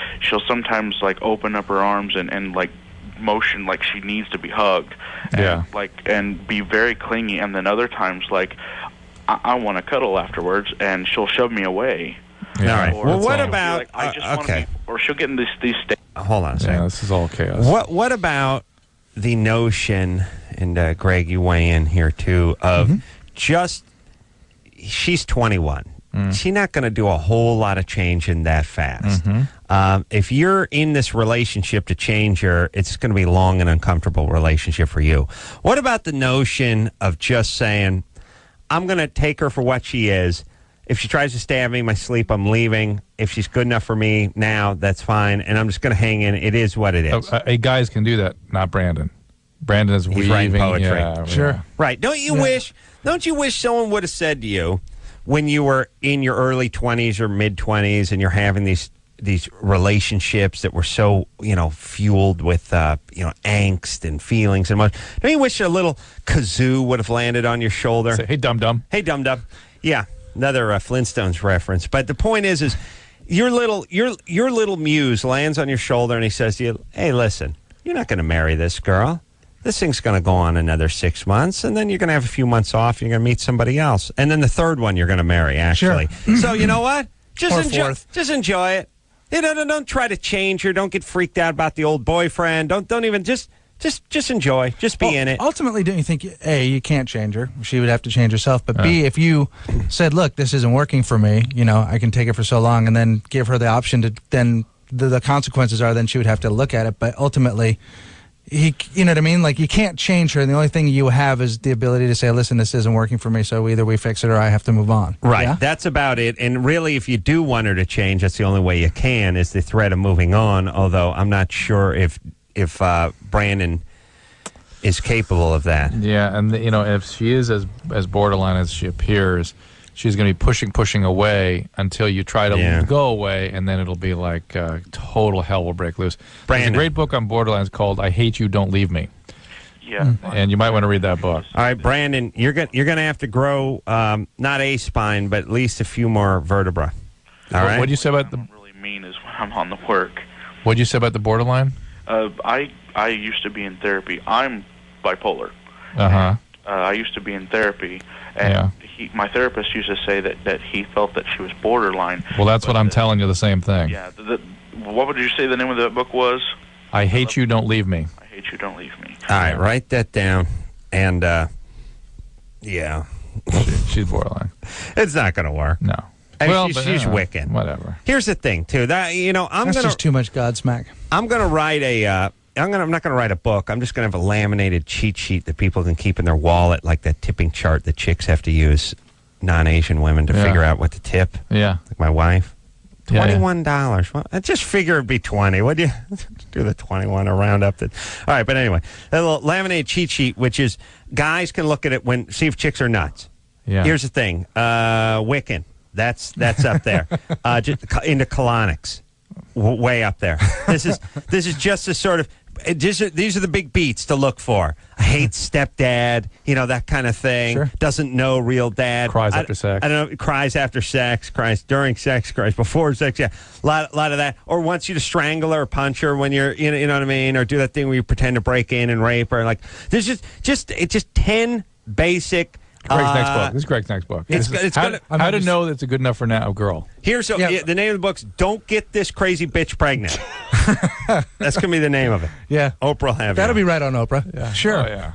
sometimes like open up her arms and like motion like she needs to be hugged. And, Yeah. and be very clingy, and then other times like I want to cuddle afterwards, and she'll shove me away. All right. Or Well, what she'll be about? like, I just wanna okay. be, or she'll get in these states. Hold on a second. Yeah, this is all chaos. What about the notion, and Greg, you weigh in here too, of just she's 21. She's not going to do a whole lot of changing that fast. If you're in this relationship to change her, it's going to be a long and uncomfortable relationship for you. What about the notion of just saying, I'm going to take her for what she is. If she tries to stab me in my sleep, I'm leaving. If she's good enough for me now, that's fine. And I'm just going to hang in. It is what it is. Guys can do that, not Brandon. Brandon is He's writing weaving poetry. Yeah, Sure. yeah. Right. Don't you wish someone would have said to you when you were in your early 20s or mid 20s and you're having these relationships that were so, fueled with, angst and feelings and much. Don't you wish a little kazoo would have landed on your shoulder? Say, hey, dum-dum. Hey, dum-dum. Yeah, another Flintstones reference. But the point is your little muse lands on your shoulder and he says to you, hey, listen, you're not going to marry this girl. This thing's going to go on another 6 months, and then you're going to have a few months off. You're going to meet somebody else. And then the third one you're going to marry, actually. Sure. So you know what? Or Enjoy, fourth. just enjoy it. Don't try to change her. Don't get freaked out about the old boyfriend. Don't even just enjoy. Just be in it. Ultimately, don't you think, A, you can't change her? She would have to change herself. But B, if you said, look, this isn't working for me, I can take it for so long, and then give her the option to then the consequences are then she would have to look at it. But ultimately, you know what I mean? Like, you can't change her. And the only thing you have is the ability to say, listen, this isn't working for me, so either we fix it or I have to move on. Right. Yeah? That's about it. And really, if you do want her to change, that's the only way you can is the threat of moving on. Although I'm not sure if Brandon is capable of that. Yeah, and if she is as borderline as she appears, she's going to be pushing away until you try to go away, and then it'll be like total hell will break loose. Brandon. There's a great book on borderlines called "I Hate You, Don't Leave Me," Yeah. and you might want to read that book. All right, Brandon, you're going to have to grow not a spine, but at least a few more vertebrae. All right. What do you say about What I'm really mean is when I'm on the work. What do you say about the borderline? I used to be in therapy. I'm bipolar. Uh-huh. I used to be in therapy, and my therapist used to say that he felt that she was borderline. Well, that's But what I'm telling you. The same thing. Yeah. What would you say the name of that book was? I Hate You, Don't Leave Me. I Hate You, Don't Leave Me. All right, write that down. And, yeah, She's borderline. it's not going to work. No. I mean, Well, she's but, Wiccan. Whatever. Here's the thing, too. That That's just too much Godsmack. I'm going to write I'm not going to write a book. I'm just going to have a laminated cheat sheet that people can keep in their wallet, like that tipping chart that chicks have to use, non-Asian women, to figure out what to tip. Yeah. Like my wife. Yeah, yeah. $21. Well, I just figure it'd be 20. Would you do the 21 or round up? All right, but anyway, that little laminated cheat sheet, which is guys can look at it see if chicks are nuts. Yeah. Here's the thing, Wiccan. That's up there. Just into colonics, way up there. This is just a sort of. These are the big beats to look for. I hate stepdad, that kind of thing. Sure. Doesn't know real dad. Cries after sex. I don't know. Cries after sex. Cries during sex. Cries before sex. Yeah, a lot of that. Or wants you to strangle her or punch her when you're, you know what I mean, or do that thing where you pretend to break in and rape her. Like there's just 10 basic Greg's next book. This is Greg's next book. How to know that's a good enough for now girl. Here's the name of the book's Don't Get This Crazy Bitch Pregnant. That's going to be the name of it. Yeah. Oprah will have That'll be right on Oprah. Yeah. Sure. Oh, yeah.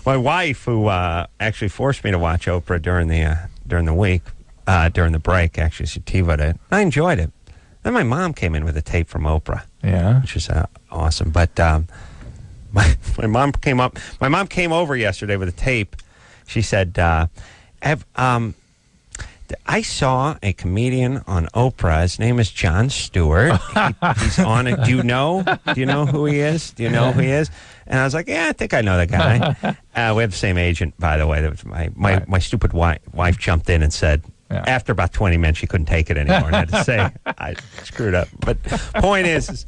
my wife, who actually forced me to watch Oprah during the week, during the break, actually, she TiVo'd it. I enjoyed it. Then my mom came in with a tape from Oprah. Yeah. Which is awesome. But my mom came up. My mom came over yesterday with a tape. She said, I saw a comedian on Oprah. His name is Jon Stewart. He's on it. Do you know who he is? Do you know who he is? And I was like, yeah, I think I know that guy. We have the same agent, by the way. That was my stupid wife jumped in and said, after about 20 minutes, she couldn't take it anymore. And I had to say, I screwed up. But point is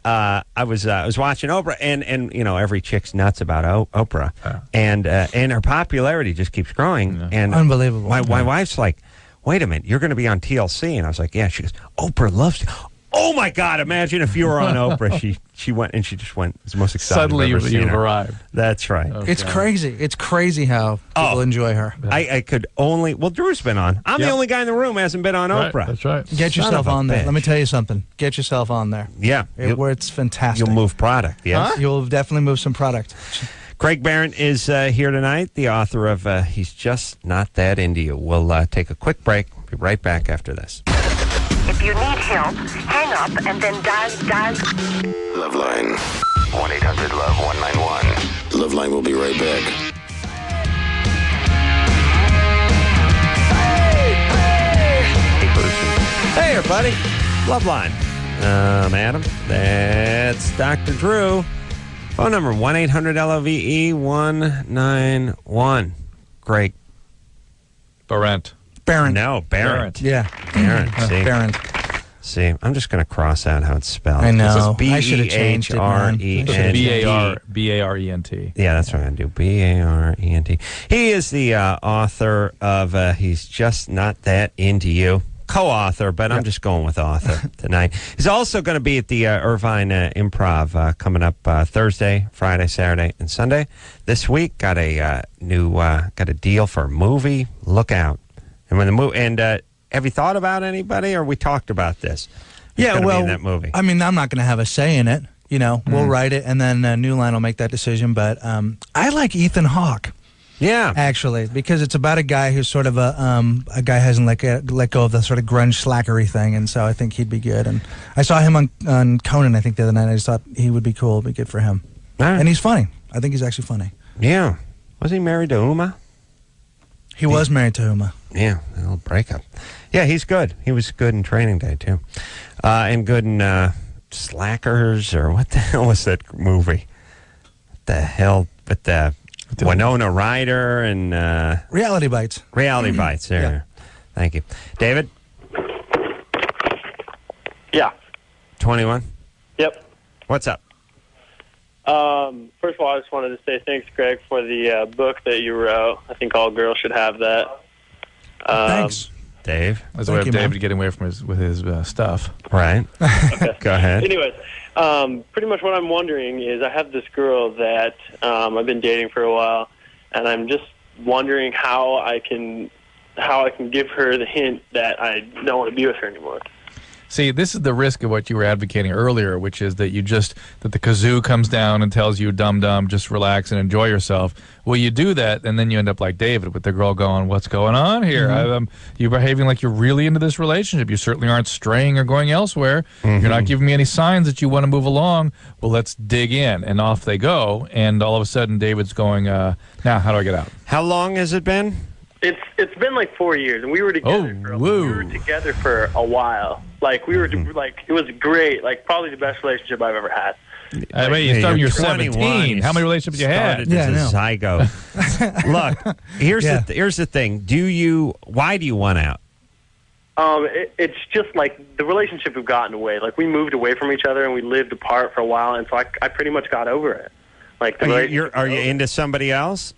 I was watching Oprah, and every chick's nuts about Oprah, and her popularity just keeps growing. Yeah. And unbelievable. My wife's like, wait a minute, you're going to be on TLC, and I was like, yeah. She goes, Oprah loves you. Oh my God! Imagine if you were on Oprah. She went and she just went. It's the most exciting. Suddenly you've arrived. That's right. Okay. It's crazy. It's crazy how people enjoy her. I could only. Well, Drew's been on. I'm the only guy in the room who hasn't been on Oprah. That's right. Get yourself on there. Let me tell you something. Get yourself on there. Yeah, where it's fantastic. You'll move product. Yes, You'll definitely move some product. Greg Behrendt is here tonight, the author of He's Just Not That Into You. We'll take a quick break. Be right back after this. If you need help, hang up and then dial. Loveline. 1-800-LOVE-191. Loveline will be right back. Hey, everybody. Loveline. I'm Adam. That's Dr. Drew. Phone number 1-800-LOVE-191. Greg Behrendt. Behrendt. No, Behrendt. Yeah. Behrendt. See? Behrendt. See, I'm just going to cross out how it's spelled. I know. I should have changed it, man. B-A-R-E-N-T. Yeah, that's what I'm going to do. B-A-R-E-N-T. He is the author of He's Just Not That Into You. Co-author, but I'm just going with author tonight. He's also going to be at the Irvine Improv coming up Thursday, Friday, Saturday, and Sunday. This week, got a deal for a movie. Look out! And when the movie have you thought about anybody, or we talked about this? Who's gonna be in that movie. I mean, I'm not going to have a say in it. We'll write it, and then New Line will make that decision. But I like Ethan Hawke. Yeah, actually, because it's about a guy who's sort of a guy who hasn't let go of the sort of grunge slackery thing, and so I think he'd be good. And I saw him on Conan, I think, the other night. I just thought he would be cool, be good for him. Right. And he's funny. I think he's actually funny. Yeah, was he married to Uma? He was married to Uma. Yeah, a little breakup. Yeah, he's good. He was good in Training Day too, and good in Slackers, or what the hell was that movie? What the hell? But the Winona Ryder and Reality Bites. Reality Bites. There. Yeah. Thank you, David. Yeah. 21. Yep. What's up? First of all, I just wanted to say thanks, Greg, for the book that you wrote. I think all girls should have that. Thanks, Dave. That's a way of David getting away from his stuff. Right. Okay. Go ahead. Anyways, pretty much what I'm wondering is I have this girl that I've been dating for a while, and I'm just wondering how I can give her the hint that I don't want to be with her anymore. See, this is the risk of what you were advocating earlier, which is that that the kazoo comes down and tells you, dum-dum, just relax and enjoy yourself. Well, you do that, and then you end up like David with the girl going, what's going on here? Mm-hmm. You're behaving like you're really into this relationship. You certainly aren't straying or going elsewhere. Mm-hmm. You're not giving me any signs that you want to move along. Well, let's dig in. And off they go, and all of a sudden David's going, now how do I get out? How long has it been? It's been like 4 years, and we were together. We were together for a while. Like it was great. Like probably the best relationship I've ever had. I mean, you started when you're 17. How many relationships you had? Yeah, as a zygote. Look, here's the thing. Why do you want out? It's just like the relationship had gotten away. Like we moved away from each other, and we lived apart for a while, and so I pretty much got over it. Like are you into somebody else?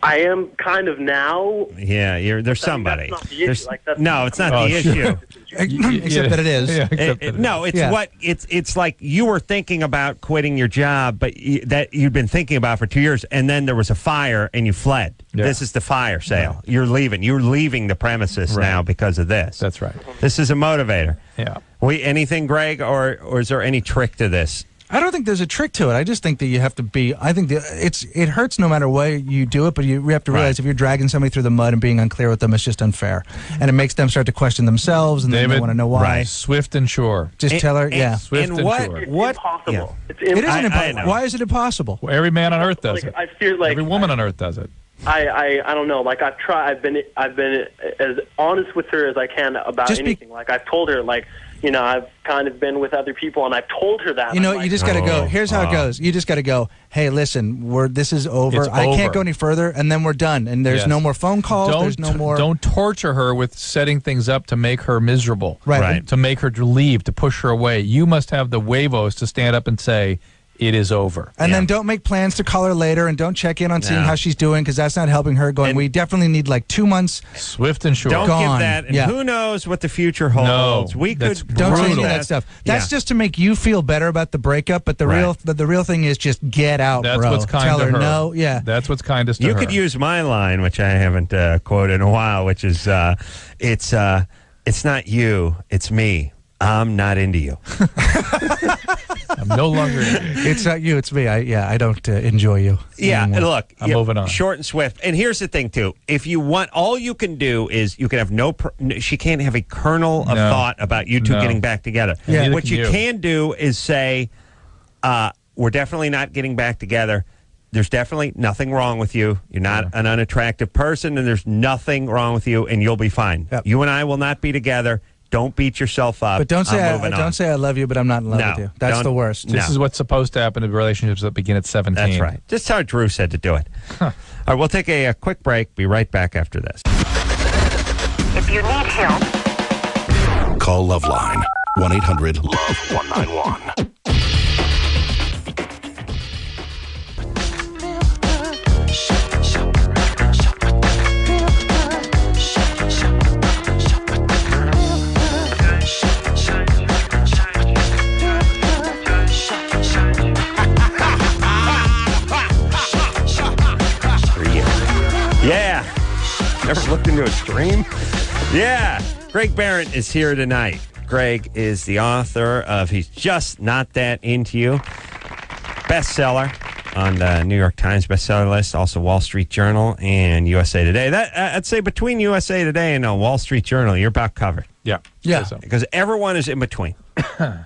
I am kind of now. Yeah, there's somebody. That's not the issue. No, it's not the issue. Except that it is. Yeah, It's like you were thinking about quitting your job, but that you'd been thinking about for 2 years, and then there was a fire and you fled. Yeah. This is the fire sale. Right. You're leaving. You're leaving the premises now because of this. That's right. This is a motivator. Yeah. Anything, Greg, or is there any trick to this? I don't think there's a trick to it. I just think that you have to be. I think it hurts no matter way you do it, but you have to realize if you're dragging somebody through the mud and being unclear with them, it's just unfair, and it makes them start to question themselves, and then they want to know why. Right. Swift and sure. Just tell her, Swift and sure. It's impossible. Yeah. It isn't impossible. Why is it impossible? Well, every man on earth does it. I feel like every woman on earth does it. I don't know. Like I've tried. I've been as honest with her as I can about anything. Like I've told her, like, you know, I've kind of been with other people, and I've told her that. You know, you just got to go. Here's how it goes. You just got to go, hey, listen, this is over. It's I over. can't go any further, and then we're done. And there's no more phone calls. There's no more. Don't torture her with setting things up to make her miserable. Right. To make her leave, to push her away. You must have the huevos to stand up and say, it is over. And then don't make plans to call her later, and don't check in on seeing how she's doing, because that's not helping her. We definitely need like 2 months. Swift and sure. Don't give that. And who knows what the future holds? We could don't say any of that stuff. That's just to make you feel better about the breakup. But the real thing is just get out, That's bro. what's kind Tell to her her. no. Yeah. That's what's kindest to her. You could use my line, which I haven't quoted in a while, which is, it's not you, it's me. I'm not into you. I'm no longer into you. It's not you, it's me. I don't enjoy you. Yeah, anymore. look, I'm moving on. Short and swift. And here's the thing, too. If you want, all you can do is you can have she can't have a kernel of thought about you two getting back together. Yeah. What you can do is say, we're definitely not getting back together. There's definitely nothing wrong with you. You're not an unattractive person, and there's nothing wrong with you, and you'll be fine. Yep. You and I will not be together. Don't beat yourself up. But don't say I love you, but I'm not in love with you. That's the worst. This is what's supposed to happen in relationships that begin at 17. That's right. Just how Drew said to do it. All right, we'll take a quick break. Be right back after this. If you need help, call Loveline 1-800-LOVE-191. Yeah. Never looked into a stream? Yeah. Greg Behrendt is here tonight. Greg is the author of He's Just Not That Into You. Bestseller on the New York Times bestseller list, also Wall Street Journal and USA Today. I'd say between USA Today and Wall Street Journal, you're about covered. Yeah. Yeah. Because everyone is in between.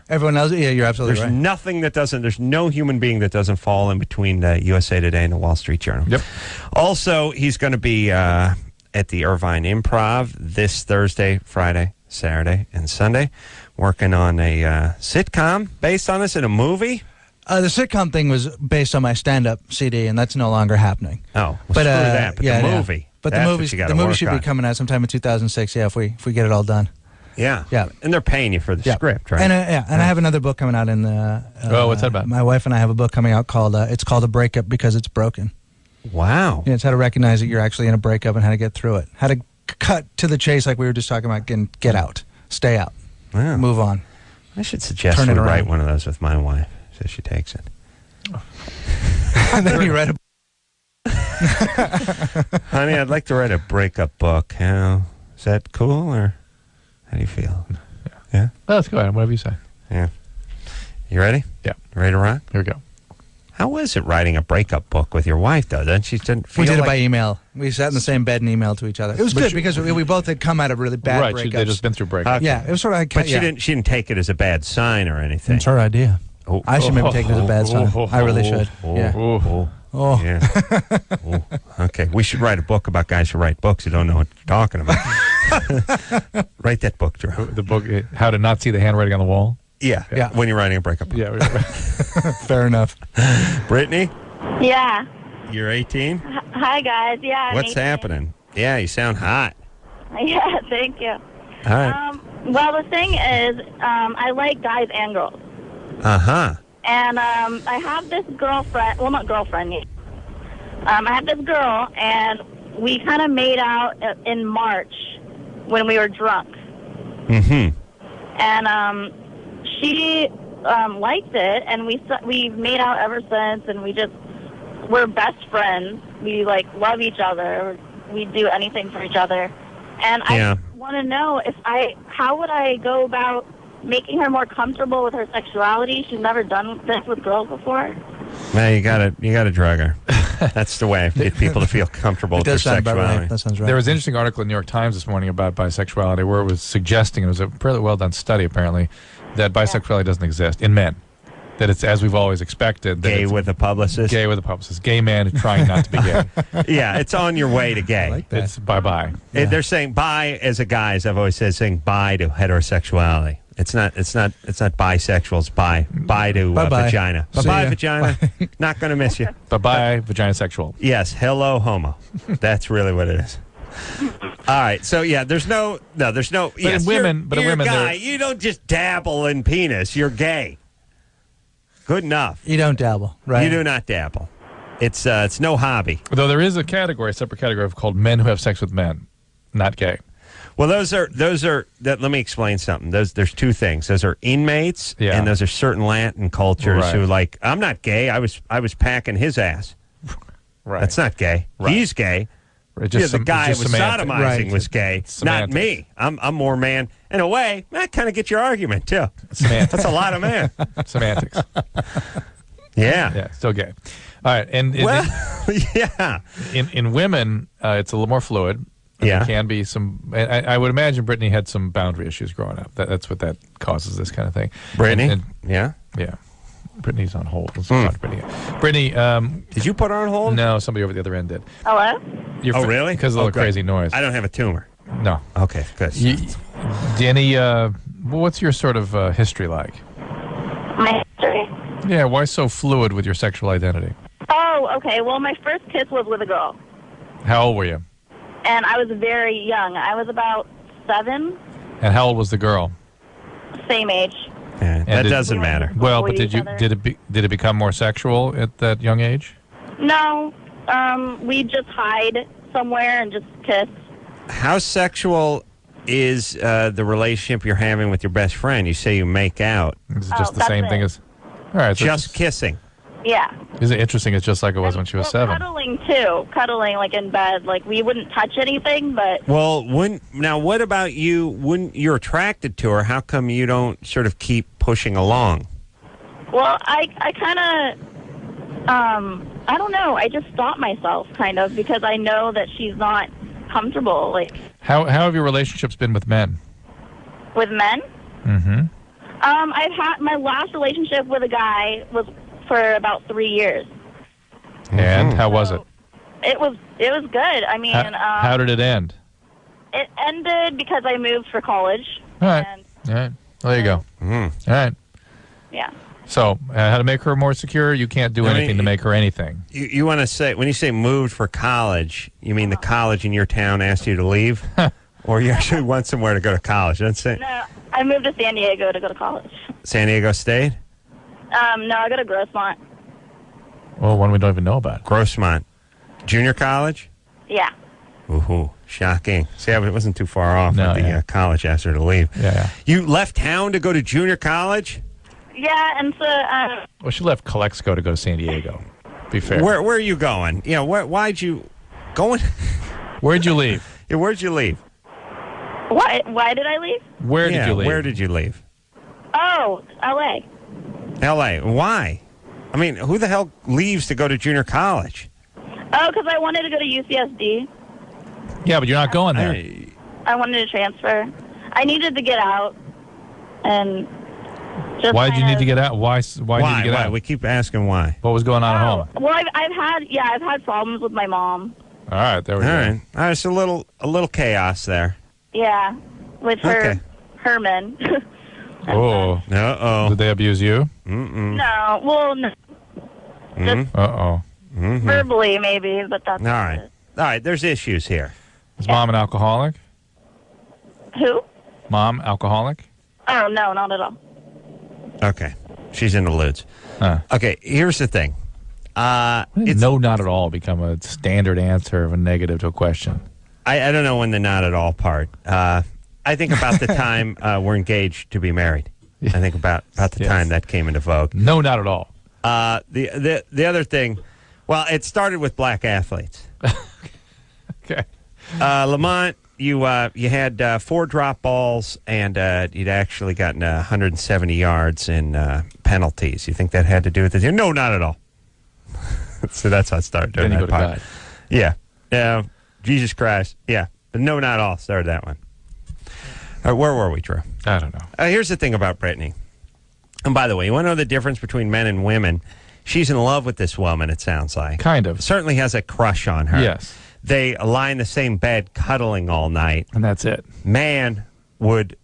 Everyone else, yeah, you're absolutely There's right. nothing that doesn't, there's no human being that doesn't fall in between the USA Today and the Wall Street Journal. Yep. Also, he's going to be at the Irvine Improv this Thursday, Friday, Saturday, and Sunday, working on a sitcom based on this in a movie. The sitcom thing was based on my stand-up CD, and that's no longer happening. Oh, well, screw that. But the movie. But that's the what movie, you gotta the movie work should on. be coming out sometime in 2006. Yeah, if we get it all done. Yeah. Yeah. And they're paying you for the script, right? And I have another book coming out in the. what's that about? My wife and I have a book coming out called it's called A Breakup Because It's Broken. Wow. Yeah, it's how to recognize that you're actually in a breakup and how to get through it. How to cut to the chase, like we were just talking about. Get out, stay out, Wow. move on. I should suggest Turn we it around. write one of those with my wife so she takes it. And then you read a. Honey, I'd like to write a breakup book. Is that cool, or how do you feel? Yeah? Oh, let's go ahead. Whatever you say. Yeah. You ready? Yeah. Ready to rock? Here we go. How was it writing a breakup book with your wife, though? Didn't she feel We did it like... by email. We sat in the same bed and emailed to each other. It was good because we both had come out of really bad breakups. They'd just been through breakups. Okay. Yeah, it was sort of like. But she didn't take it as a bad sign or anything. It's her idea. Oh. I should maybe take it as a bad sign. I really should. Yeah. Oh. Yeah. Oh. Okay. We should write a book about guys who write books who don't know what they're talking about. Write that book, Drew. The book, How to Not See the Handwriting on the Wall. Yeah. Yeah. When you're writing a breakup book. Yeah. Fair enough. Brittany, Yeah. you're 18? Hi, guys. Yeah. I'm What's 18. happening? Yeah, you sound hot. Yeah, thank you. All right. Well, the thing is, I like guys and girls. Uh-huh. And I have this girlfriend, well, not girlfriend yet, I have this girl, and we kind of made out in March when we were drunk. Mm-hmm. And she liked it, and we've made out ever since, and we're best friends. We, like, love each other. We do anything for each other. And I want to know how would I go about making her more comfortable with her sexuality? She's never done this with girls before. Man, you gotta drug her. That's the way to get people to feel comfortable with their sexuality. Right. That sounds right. There was an interesting article in the New York Times this morning about bisexuality where it was suggesting, it was a fairly well-done study apparently, that bisexuality doesn't exist in men. That it's as we've always expected. That Gay with a publicist? Gay with a publicist. Gay man trying not to be gay. Yeah, it's on your way to gay. I like that. It's bye-bye. They're saying bye as a guy, as I've always said, saying bye to heterosexuality. It's not bisexual, it's bye to vagina. Bye-bye, vagina. Not going to miss you. Bye-bye, vagina sexual. Yes, hello, homo. That's really what it is. All right, so yeah, there's no. But yes, in women, you're a guy. You don't just dabble in penis. You're gay. Good enough. You don't dabble, right? You do not dabble. It's no hobby. Though there is a separate category called men who have sex with men, not gay. Well, those are. Let me explain something. There's two things. Those are inmates, and those are certain Latin cultures who like. I'm not gay. I was packing his ass. Right. That's not gay. Right. He's gay. Just the guy who was sodomizing was gay, not Semantics. me. I'm more man. In a way, that kind of gets your argument, too. Semantics. That's a lot of man. Semantics. Yeah. Yeah, still gay. All right. And yeah. In women, it's a little more fluid. Yeah. There can be some. I would imagine Brittany had some boundary issues growing up. That's what that causes this kind of thing. Brittany? Yeah. Brittany's on hold. Let's talk to Brittany. Brittany, did you put her on hold? No, somebody over the other end did. Hello? Really? Because of the crazy noise. I don't have a tumor. No. Okay, good. Danny, what's your sort of history like? My history. Yeah, why so fluid with your sexual identity? Oh, okay. Well, my first kiss was with a girl, How old were you? and I was very young. I was about 7, And how old was the girl? same age. Yeah, that doesn't matter. Well, but Avoid each did it become more sexual at that young age? No, we just hide somewhere and just kiss. How sexual is the relationship you're having with your best friend? You say you make out. Is it just the same thing as? All right, so just kissing. Yeah. Is it interesting? It's just like it was when she was 7. Cuddling too. Cuddling like in bed. Like we wouldn't touch anything, but Well, what about you? When you're attracted to her, how come you don't sort of keep pushing along? well, I kind of I don't know. I just stop myself kind of because I know that she's not comfortable like How have your relationships been with men? with men. Mm-hmm. I've had my last relationship with a guy was for about 3 years. And how was it? It was good. I mean, How did it end? it ended because I moved for college. All right. And, All right. Well, there you go. All right. yeah. So, how to make her more secure? You can't do anything to make her anything. You want to say, when you say moved for college, you mean the college in your town asked you to leave? Or you actually went somewhere to go to college? That's it. No, I moved to San Diego to go to college. San Diego State? No, I go to Grossmont. Well, one we don't even know about. Grossmont. Junior college? Yeah. Ooh, shocking. See, it wasn't too far off No, with the college asked her to leave. Yeah. You left town to go to junior college? Yeah, and so Well, she left Calexico to go to San Diego. Be fair. Where are you going? Yeah, why'd you going? Where'd you leave? Yeah, where'd you leave? why did I leave? Where did you leave? Where did you leave? Oh, L.A. L.A. Why? I mean, who the hell leaves to go to junior college? Oh, because I wanted to go to UCSD. Yeah, but you're not going there. I wanted to transfer. I needed to get out, and just Why did you need to get out? Why did you get out? We keep asking why. What was going on at home? Well, I've had problems with my mom. All right, there we go. All right, so a little chaos there. Yeah, with her men. Oh. Uh-oh. Did they abuse you? Mm-mm. No, well, no. Just Uh-oh. Mm-hmm. verbally, maybe, but that's All right. All right, there's issues here. Is mom an alcoholic? Who? Mom alcoholic? Oh, no, not at all. Okay. She's in the lewds. Huh. Okay, here's the thing. No, not at all become a standard answer of a negative to a question. I don't know when the not at all part. I think about the time we're engaged to be married. I think about the time that came into vogue. No, not at all. The other thing, well, it started with black athletes. Okay. Lamont, you had 4 drop balls, and you'd actually gotten 170 yards in penalties. You think that had to do with it? No, not at all. So that's how it started. Then you go to God. Yeah. Yeah. Jesus Christ. Yeah. But no, not all. Started that one. All right, where were we, Drew? I don't know. Here's the thing about Brittany. And by the way, you want to know the difference between men and women? She's in love with this woman, it sounds like. Kind of. Certainly has a crush on her. Yes. They lie in the same bed, cuddling all night. And that's it. Man would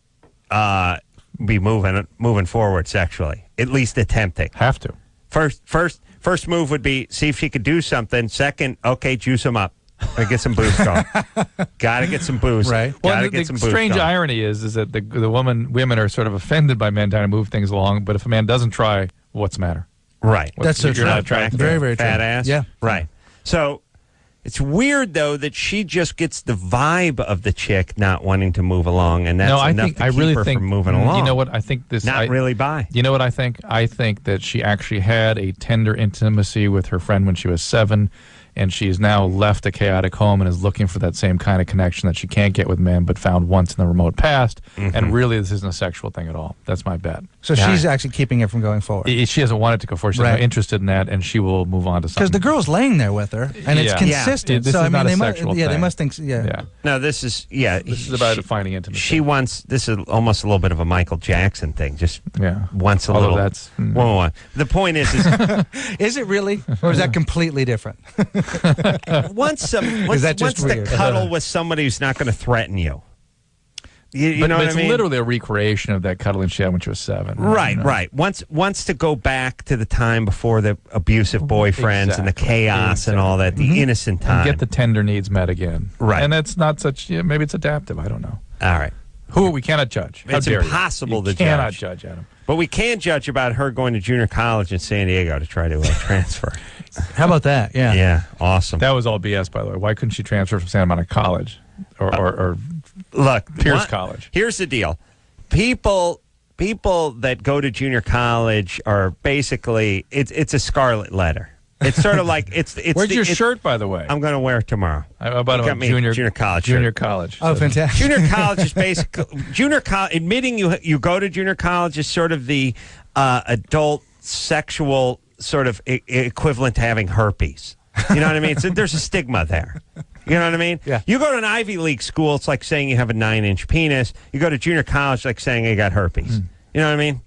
be moving forward sexually, at least attempting. Have to. First move would be see if she could do something. Second, okay, juice them up. Or get some booze going. Got to get some booze. Right. Well, the strange irony is that the women are sort of offended by men trying to move things along, but if a man doesn't try, what's the matter? Right. That's so You're true. not attractive. Very, very true. Fat ass. Yeah. Right. So it's weird though that she just gets the vibe of the chick not wanting to move along, and that's enough to keep her from moving along. You know what? I think this really buy. You know what I think? I think that she actually had a tender intimacy with her friend when she was 7. And she's now left a chaotic home and is looking for that same kind of connection that she can't get with men, but found once in the remote past. Mm-hmm. And really, this isn't a sexual thing at all. That's my bet. So she's actually keeping it from going forward. She hasn't wanted to go forward. She's not interested in that, and she will move on to something. Because the girl's laying there with her, and it's consistent. This so is not a they sexual thing. they must think. Yeah. No, this is This is about finding intimacy. She wants this is almost a little bit of a Michael Jackson thing. Just wants a Although little. That's The point is is it really, or is that completely different? Wants to cuddle with somebody who's not going to threaten you. You know what I mean? It's literally a recreation of that cuddling she had when she was 7. Right, right. Wants to go back to the time before the abusive boyfriends and the chaos and all that, the innocent time. And get the tender needs met again. Right. And that's not such, maybe it's adaptive. I don't know. All right. We cannot judge. How It's dare impossible to you cannot judge, Adam. But we can judge about her going to junior college in San Diego to try to transfer. How about that? Yeah. Yeah, awesome. That was all BS, by the way. Why couldn't she transfer from Santa Monica College or look, Pierce College? Here's the deal. People that go to junior college are basically it's a scarlet letter. It's sort of like it's. Where's your shirt, by the way? I'm going to wear it tomorrow. About got me junior college. Junior shirt. college. Oh, fantastic! Junior college is basically junior college. Admitting you go to junior college is sort of the adult sexual sort of equivalent to having herpes. You know what I mean? There's a stigma there. You know what I mean? Yeah. You go to an Ivy League school, it's like saying you have a 9-inch penis. You go to junior college, like saying you got herpes. You know what I mean?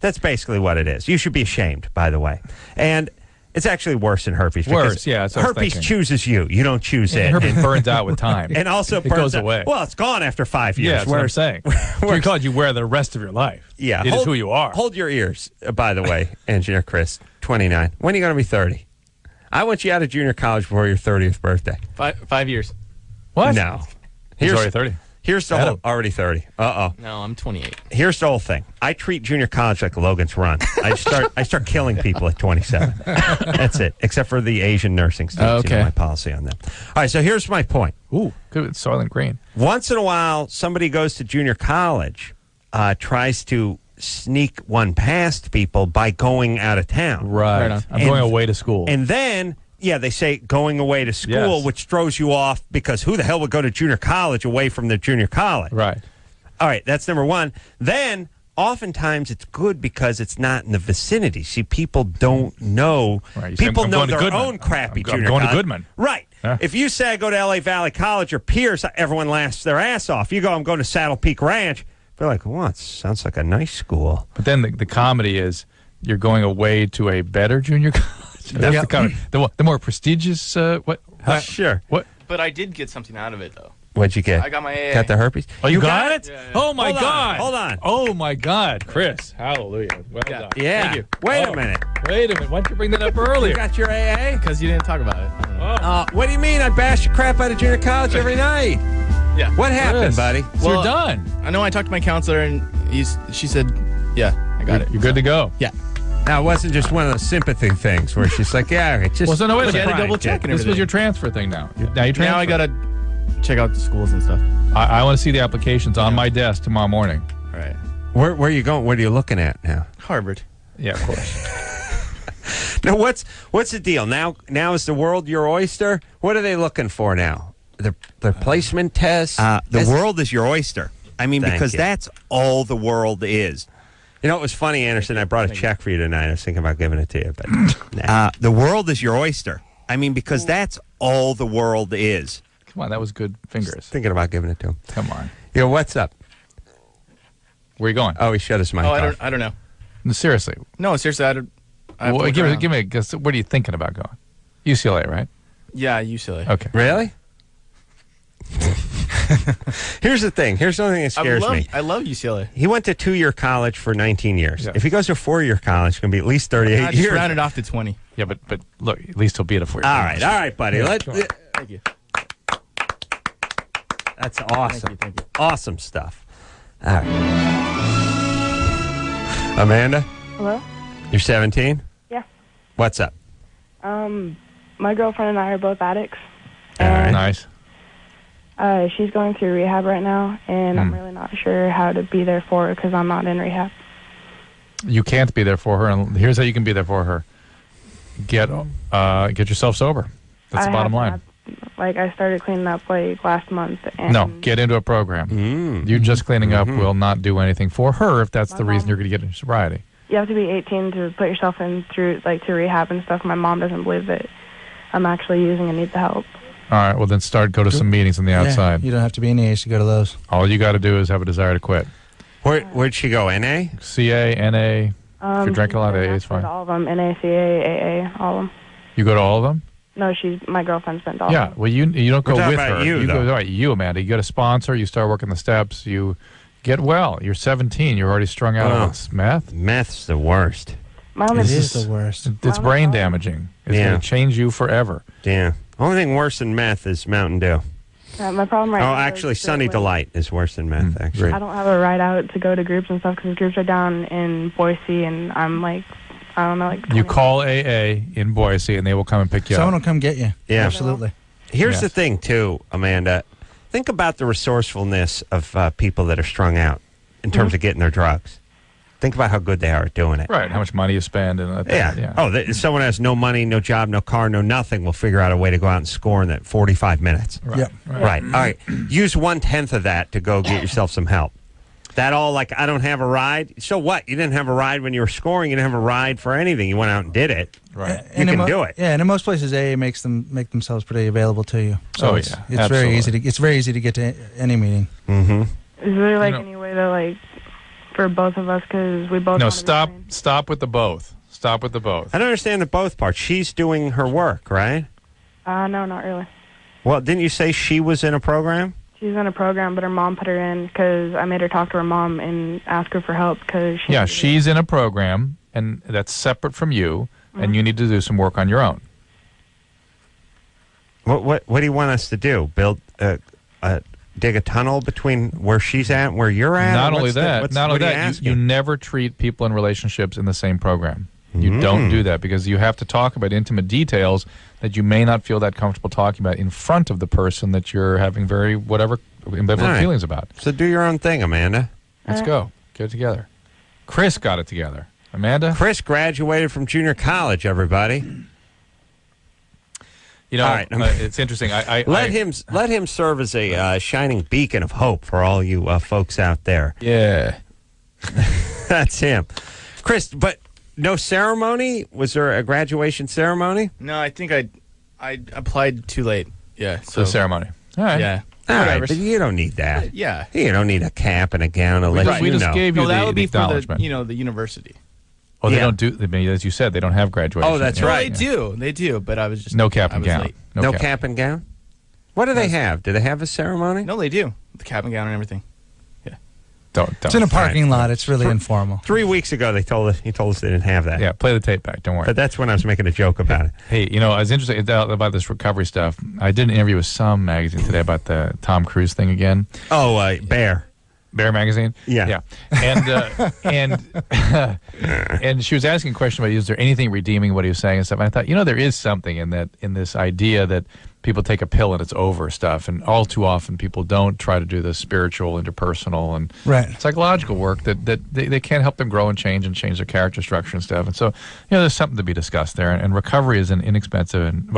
That's basically what it is. You should be ashamed, by the way. And it's actually worse than herpes. Worse, yeah. That's what I was herpes thinking. chooses you. You don't choose it. Herpes burns out with time. And also it goes away. Well, it's gone after 5 years. Yeah, that's what I'm saying. Junior college, you wear the rest of your life. Yeah. It is who you are. Hold your ears, by the way, Engineer Chris, 29. When are you going to be 30? I want you out of junior college before your 30th birthday. 5 years. What? No. He's already 30. Here's the whole, already 30. Uh-oh. No, I'm 28. Here's the whole thing. I treat junior college like Logan's Run. I start killing people at 27. That's it, except for the Asian nursing students. Okay. You know my policy on them. All right, so here's my point. Ooh, good. It's Soylent Green. Once in a while, somebody goes to junior college, tries to sneak one past people by going out of town. Right. I'm going away to school. And then... yeah, they say going away to school, which throws you off because who the hell would go to junior college away from their junior college? Right. All right, that's number one. Then, oftentimes, it's good because it's not in the vicinity. See, people don't know. Right. People know their own crappy junior college. I'm going to Goodman. Right. Yeah. If you say I go to L.A. Valley College or Pierce, everyone laughs their ass off. You go, I'm going to Saddle Peak Ranch. They're like, what? Sounds like a nice school. But then the comedy is you're going away to a better junior college. That's the comedy. The more prestigious. What? Sure. What? But I did get something out of it, though. What'd you get? I got my AA. Got the herpes? Oh, you got it? Yeah. Oh, my God. Hold on. Oh, my God. Chris, hallelujah. Well done. Yeah. Thank you. Wait a minute. Wait a minute. Why don't you bring that up earlier? You got your AA? Because you didn't talk about it. I don't know. What do you mean? I bash the crap out of junior college every night. Yeah. What happened, Chris, buddy? So you're done. I know I talked to my counselor, and she said, yeah, I got it. You're good to go. Yeah. Now, it wasn't just one of those sympathy things where she's like, yeah, it's just... Well, so no, wait a She had minute. to double check and This was everything. your transfer thing now. Now you transfer. Now I gotta check out the schools and stuff. I want to see the applications on my desk tomorrow morning. All right. Where are you going? What are you looking at now? Harvard. Yeah, of course. Now, what's the deal? Now is the world your oyster? What are they looking for now? Their placement tests? The world is your oyster. I mean, Thank because you. that's all the world is. You know, it was funny, Anderson. I brought a check for you tonight. I was thinking about giving it to you, but nah. The world is your oyster. I mean, because that's all the world is. Come on, that was good fingers. Thinking about giving it to him. Come on. Yo, what's up? Where you going? Oh, he shut his mic Oh, off. I don't know. No, seriously. No, seriously, I have to look Give around. me a guess. What are you thinking about going? UCLA, right? Yeah, UCLA. Okay. Really? Here's the thing. Here's the only thing that scares me. I love UCLA. He went to 2-year college for 19 years. Yeah. If he goes to a 4-year college, it's going to be at least 38 I just years. rounded off to 20. Yeah, but look, at least he'll be at a 4-year. All right, buddy. Yeah, Let- come on. Thank you. That's awesome. Thank you. Awesome stuff. All right. Amanda, Hello? you're 17? Yeah. What's up? My girlfriend and I are both addicts. All right. Nice. She's going through rehab right now, and I'm really not sure how to be there for her because I'm not in rehab. You can't be there for her, and here's how you can be there for her. Get yourself sober. That's the bottom line. I started cleaning up last month. And No, get into a program. You just cleaning up will not do anything for her if that's the reason you're going to get into sobriety. You have to be 18 to put yourself in through to rehab and stuff. My mom doesn't believe that I'm actually using and need the help. All right, well then go to some meetings on the outside. Yeah, you don't have to be in the age to go to those. All you got to do is have a desire to quit. Where'd she go? NA? CA, NA. If you're drinking a lot, AA is fine. All of them, NACA, AA, all of them. You go to all of them? No, my girlfriend's been to all of Yeah, them. well, you don't We're go talking with about her. you, You though. go, right, you, Amanda. You get a sponsor. You start working the steps. You get well. You're 17. You're already strung out Oh. on meth. Meth's the worst. My only It is the worst. It's brain damaging. It's Yeah. going to change you forever. Yeah. Only thing worse than meth is Mountain Dew. my problem right now Oh, is actually, that, Sunny Delight is worse than meth, actually. I don't have a ride out to go to groups and stuff because groups are down in Boise, and I'm I don't know, You call AA in Boise, and they will come and pick you Someone up. will come get you. Yeah. Absolutely. Here's Yes. the thing, too, Amanda. Think about the resourcefulness of people that are strung out in terms of getting their drugs. Think about how good they are at doing it. Right, how much money you spend. And Yeah. Oh, someone has no money, no job, no car, no nothing will figure out a way to go out and score in that 45 minutes. Right. Yep. Right. All right. Use 1/10 of that to go get yourself some help. That all I don't have a ride. So what? You didn't have a ride when you were scoring. You didn't have a ride for anything. You went out and did it. Right. You can do it. Yeah, and in most places, AA make themselves pretty available to you. So Oh, it's yeah, very absolutely. it's very easy to get to any meeting. Mm-hmm. Is there know- any way to for both of us because we both No, wanna be stop clean? with the both. Stop with the both. I don't understand the both parts. She's doing her work, right? No, not really. Well, didn't you say she was in a program? She's in a program, but her mom put her in because I made her talk to her mom and ask her for help because Yeah, she's in a program, and that's separate from you, and you need to do some work on your own. What do you want us to do? Build dig a tunnel between where she's at and where you're at? Not only What's the- that, what's- not only what are you that, you asking? never treat people in relationships in the same program. You don't do that because you have to talk about intimate details that you may not feel that comfortable talking about in front of the person that you're having ambivalent All right. feelings about. So do your own thing, Amanda. Let's go. Get it together. Chris got it together. Amanda? Chris graduated from junior college, everybody. You know, All right. it's interesting. Let him serve as a shining beacon of hope for all you folks out there. Yeah. That's him. Chris, but no ceremony? Was there a graduation ceremony? No, I think I applied too late. Yeah. So the ceremony. All right. Yeah. All right, Whatever. but you don't need that. Yeah. You don't need a cap and a gown to let We you just know. gave you No, that the would be for the acknowledgement. the university. Oh, they Yeah. don't do. I mean, as you said, they don't have graduation. Oh, that's Yeah. right. They do. But I was just No cap I and was gown. late. No cap and gown? What do they Yes. have? Do they have a ceremony? No, they do. The cap and gown and everything. Don't. It's in a parking lot. It's really informal. 3 weeks ago, he told us they didn't have that. Yeah, play the tape back. Don't worry. But that's when I was making a joke about it. Hey, I was interested about this recovery stuff. I did an interview with some magazine today about the Tom Cruise thing again. Oh, Bear. Bear Magazine? Yeah. And she was asking a question about, is there anything redeeming what he was saying and stuff? And I thought, there is something in this idea that people take a pill and it's over stuff, and all too often people don't try to do the spiritual, interpersonal, and psychological work that they can't help them grow and change their character structure and stuff. And so, there's something to be discussed there. And recovery is an inexpensive and,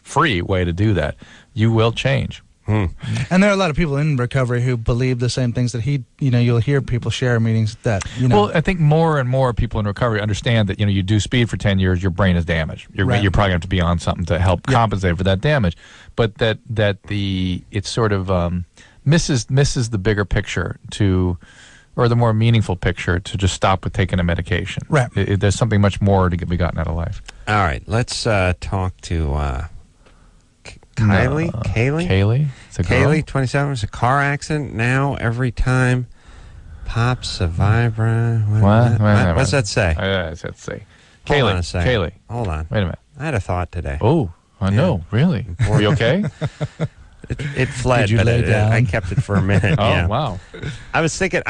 free way to do that. You will change. And there are a lot of people in recovery who believe the same things that you'll hear people share in meetings that, Well, I think more and more people in recovery understand that, you do speed for 10 years, your brain is damaged. You're probably going to have to be on something to help compensate for that damage. But it sort of misses the bigger picture or the more meaningful picture to just stop with taking a medication. Right. There's something much more to be gotten out of life. All right, let's talk to Kaylee. Kaylee? It's a girl? Kaylee, 27. It's a car accident. Now, every time pops a vibrant. What's that say? Let's see. Hold on Kaylee. a second. Kaylee. Hold on. Wait a minute. I had a thought today. Oh, I know. Really? Were you okay? It fled, Did you but lay down? I kept it for a minute. Oh, wow. I was thinking,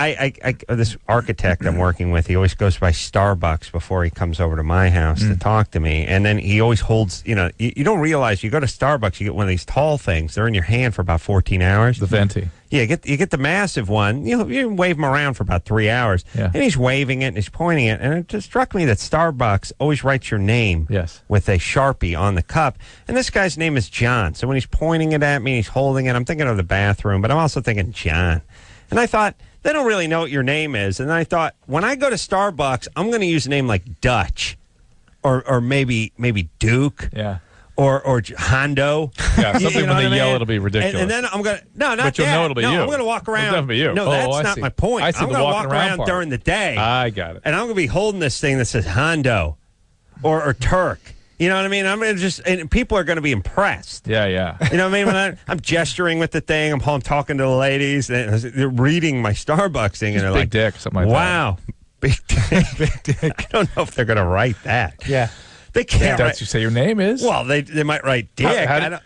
this architect I'm working with, he always goes by Starbucks before he comes over to my house to talk to me. And then he always holds, you don't realize you go to Starbucks, you get one of these tall things. They're in your hand for about 14 hours. The venti. Yeah, you get the massive one. You wave him around for about 3 hours. Yeah. And he's waving it and he's pointing it. And it just struck me that Starbucks always writes your name with a Sharpie on the cup. And this guy's name is John. So when he's pointing it at me, he's holding it, I'm thinking of the bathroom, but I'm also thinking John. And I thought, they don't really know what your name is. And I thought, when I go to Starbucks, I'm going to use a name like Dutch or maybe Duke. Yeah. Or Hondo. Yeah, something when they yell, it'll be ridiculous. And then I'm going to... No, not but you'll that. know it'll be you. I'm going to walk around. It'll definitely be you. No, that's not my point. I see I'm the going to walk walking around part. during the day. I got it. And I'm going to be holding this thing that says Hondo or Turk. You know what I mean? I'm going to and people are going to be impressed. Yeah. You know what I mean? When I'm gesturing with the thing, I'm talking to the ladies, and they're reading my Starbucks thing, and they're big like, dick, something like wow, big dick. Big dick. I don't know if they're going to write that. Yeah. They can't. That's you say your name is. Well, they might write dick. How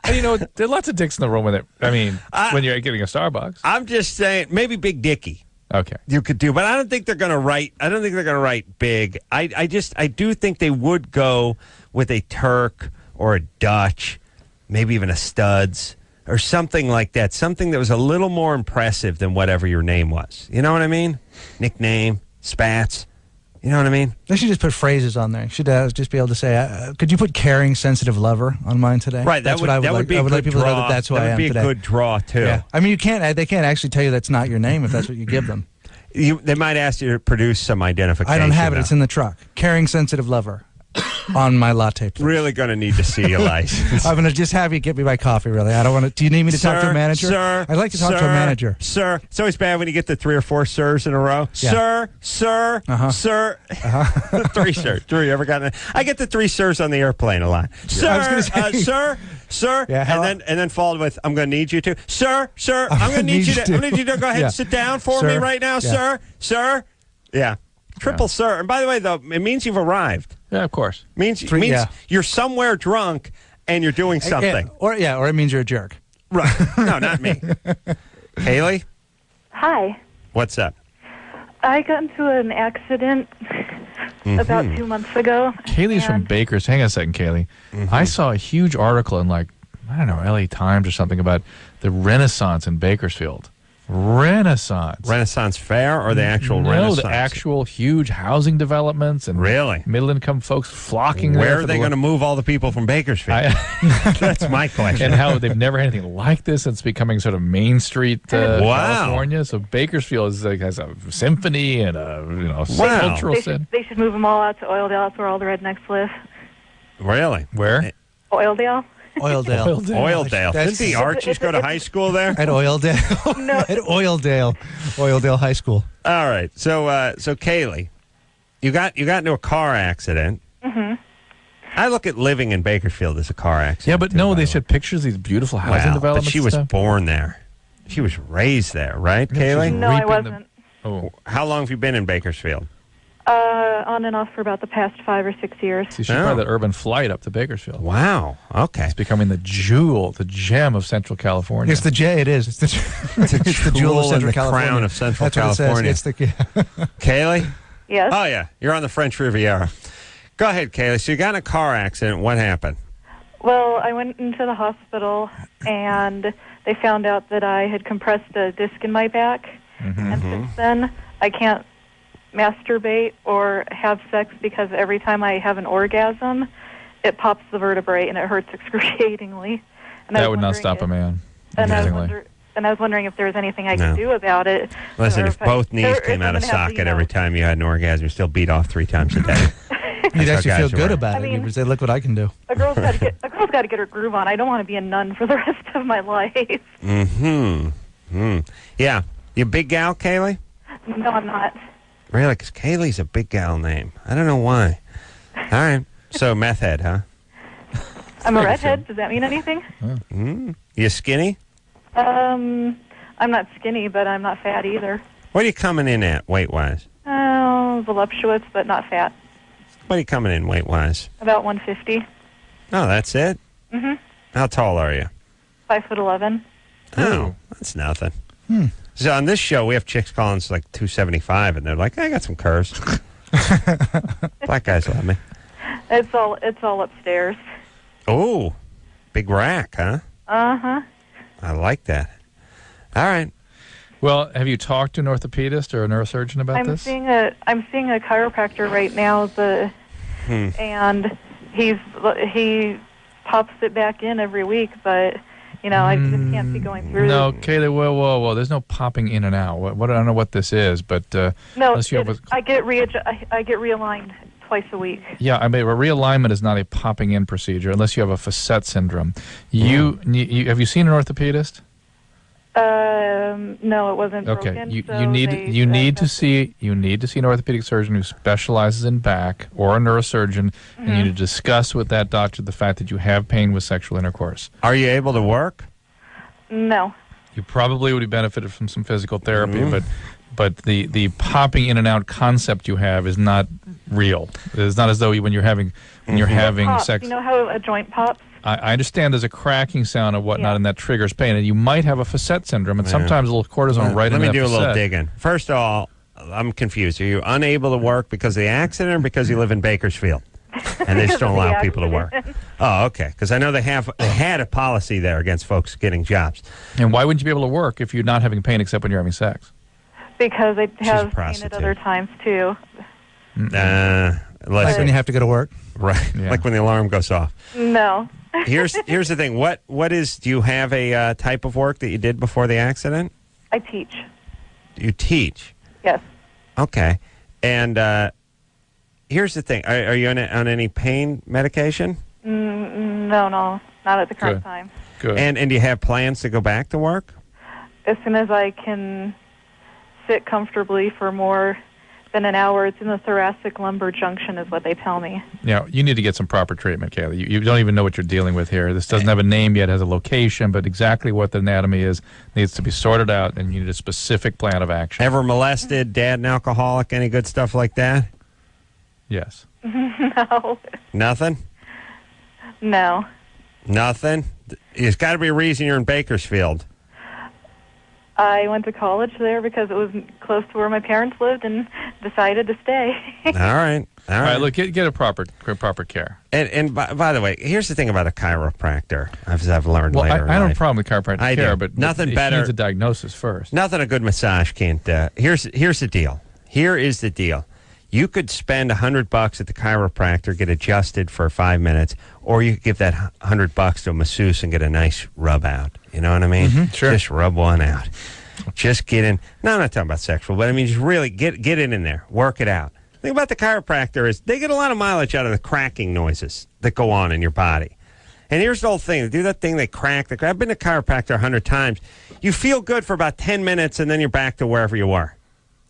do you know? There are lots of dicks in the room with it. I mean, when you're getting a Starbucks. I'm just saying, maybe Big Dicky. Okay. You could do, but I don't think they're going to write. I don't think they're going to write big. I do think they would go with a Turk or a Dutch, maybe even a Studs or something like that. Something that was a little more impressive than whatever your name was. You know what I mean? Nickname, Spats. You know what I mean? They should just put phrases on there. You should just be able to say, could you put caring, sensitive lover on mine today? Right. That's what I would like. Be I would a like good people draw. to know that that's who I am today. That would be a good draw, too. Yeah. I mean, they can't actually tell you that's not your name if that's what you give them. They might ask you to produce some identification. I don't have it. Though. It's in the truck. Caring, sensitive lover on my latte. Please. Really going to need to see your license. I'm going to just have you get me my coffee, really. I don't want to. Do you need me to talk to a manager? Sir, I'd like to talk to a manager. Sir, it's always bad when you get the 3 or 4 sirs in a row. Yeah. Sir. 3 sirs. Drew, you ever gotten it? I get the 3 sirs on the airplane a lot. Sir, I was gonna say, sir. Yeah, and then followed with, I'm going to need you to. Sir, I'm going to need you to go ahead and sit down for me right now, sir. Yeah. Triple sir. And by the way, though, it means you've arrived. Yeah, of course. Means you're somewhere drunk and you're doing something. Or it means you're a jerk. Right. No, not me. Kaylee? Hi. What's up? I got into an accident about 2 months ago. Kaylee's from Bakers. Hang on a second, Kaylee. I saw a huge article in LA Times or something about the Renaissance in Bakersfield. Renaissance Fair or the actual Renaissance? No, the actual huge housing developments and middle-income folks flocking there. Where are they going to move all the people from Bakersfield? That's my question. And how they've never had anything like this. It's becoming sort of Main Street California. So Bakersfield has a symphony and a cultural center. They should move them all out to Oildale. That's where all the rednecks live. Really? Where? Oildale. Oildale. Didn't the Archies go to high school there? At Oildale. No. At Oildale High School. All right. So Kaylee, you got into a car accident. Mm-hmm. I look at living in Bakersfield as a car accident. Yeah, but no, they showed pictures of these beautiful housing developments. But she was born there. She was raised there, right, Kaylee? No, I wasn't. How long have you been in Bakersfield? On and off for about the past 5 or 6 years. See, she tried that urban flight up to Bakersfield. Wow. Okay. It's becoming the gem of Central California. It's the J. It is. It's the jewel of and Central the California. crown of Central That's what it says. California. It's the Kaylee? Yes. Oh, yeah. You're on the French Riviera. Go ahead, Kaylee. So you got in a car accident. What happened? Well, I went into the hospital, and they found out that I had compressed a disc in my back. And since then, I can't masturbate or have sex because every time I have an orgasm, it pops the vertebrae and it hurts excruciatingly. And that would not stop a man. And I was wondering if there was anything I could do about it. Listen, if both knees came out of socket every time you had an orgasm, you still beat off 3 times a day. You'd actually feel good about it. mean, You'd say, look what I can do. A girl's got to get her groove on. I don't want to be a nun for the rest of my life. Yeah. You a big gal, Kaylee? No, I'm not. Really? Because Kaylee's a big gal name. I don't know why. All right. So, meth head, huh? I'm a redhead. Does that mean anything? You skinny? I'm not skinny, but I'm not fat either. What are you coming in at, weight-wise? Oh, voluptuous, but not fat. What are you coming in, weight-wise? About 150. Oh, that's it? Mm-hmm. How tall are you? 5'11". Oh, that's nothing. So on this show, we have chicks calling us like 275, and they're like, I got some curves. Black guys love me. It's all upstairs. Oh, big rack, huh? Uh-huh. I like that. All right. Well, have you talked to an orthopedist or a neurosurgeon about this? I'm seeing a chiropractor right now. And he pops it back in every week, but I just can't be going through. No, Kaylee, whoa! There's no popping in and out. What I don't know what this is, but no, I get realigned twice a week. Yeah, I mean, a realignment is not a popping in procedure unless you have a facet syndrome. You have you seen an orthopedist? No, it wasn't okay. broken. You need to see an orthopedic surgeon who specializes in back or a neurosurgeon, and you need to discuss with that doctor the fact that you have pain with sexual intercourse. Are you able to work? No. You probably would have benefited from some physical therapy, but the popping in and out concept you have is not real. It's not as though when you're having sex. You know how a joint pops? I understand there's a cracking sound and whatnot, and that triggers pain. And you might have a facet syndrome, and sometimes a little cortisone right in that Let me do a little facet. digging. First of all, I'm confused. Are you unable to work because of the accident or because you live in Bakersfield? And they just don't allow people to work. Oh, okay. Because I know they had a policy there against folks getting jobs. And why wouldn't you be able to work if you're not having pain except when you're having sex? Because I have pain at other times, too. Like when you have to go to work? Right. Yeah. Like when the alarm goes off. No. Here's the thing. Do you have a type of work that you did before the accident? I teach. You teach? Yes. Okay. And here's the thing. Are you on any pain medication? No, not at the current time. Good. And do you have plans to go back to work? As soon as I can sit comfortably for more than an hour. It's in the thoracic lumbar junction is what they tell me. Yeah, you need to get some proper treatment, Kaylee. You don't even know what you're dealing with here. This doesn't have a name yet, it has a location, but exactly what the anatomy is needs to be sorted out, and you need a specific plan of action. Ever molested, dad an alcoholic, any good stuff like that? Yes. No. Nothing? No. Nothing? There's got to be a reason you're in Bakersfield. I went to college there because it was close to where my parents lived and decided to stay. All right. Look, get a proper care. And by the way, here's the thing about a chiropractor, as I've learned later in I don't have life. a problem with chiropractic care, but nothing it better. needs a diagnosis first. Nothing a good massage can't do. Here's the deal. Here is the deal. You could spend $100 at the chiropractor, get adjusted for 5 minutes, or you could give that $100 to a masseuse and get a nice rub out. You know what I mean? Mm-hmm, sure. Just rub one out. Just get in. No, I'm not talking about sexual, but I mean, just really get it in there. Work it out. The thing about the chiropractor is they get a lot of mileage out of the cracking noises that go on in your body. And here's the whole thing. They do that thing, they crack. I've been to a chiropractor 100 times. You feel good for about 10 minutes, and then you're back to wherever you were.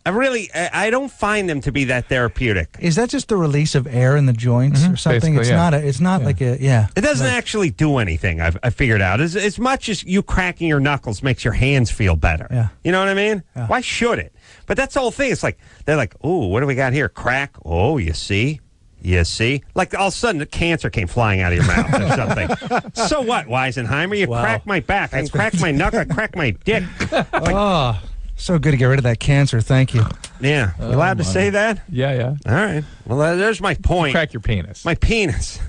I don't find them to be that therapeutic. Is that just the release of air in the joints or something? Basically, It's yeah. not. It's not like a. Yeah. It doesn't actually do anything. I figured out as much as you cracking your knuckles makes your hands feel better. Yeah. You know what I mean? Yeah. Why should it? But that's the whole thing. It's like they're like, oh, what do we got here? Crack. Oh, you see. You see? Like all of a sudden the cancer came flying out of your mouth or something. So what, Weisenheimer? You crack my back. I crack my knuckle. I crack my dick. Oh, so good to get rid of that cancer. Thank you. Yeah. You allowed to say that? Yeah. All right. Well, there's my point. Crack your penis. My penis.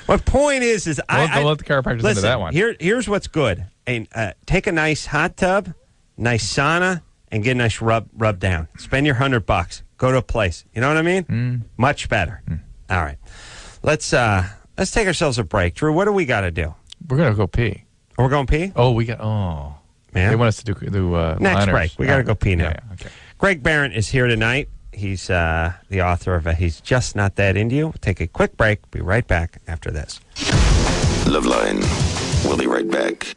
My point is Don't I let the chiropractors into listen, that one. Here's what's good. And take a nice hot tub, nice sauna, and get a nice rub down. Spend your $100. Go to a place. You know what I mean? Much better. All right. Let's take ourselves a break. Drew, what do we got to do? We're gonna go pee. We're going pee? Man. They want us to do Next liners. break. We got to go pee now. Yeah, okay. Greg Behrendt is here tonight. He's the author of He's Just Not That Into You. We'll take a quick break. Be right back after this. Loveline. We'll be right back.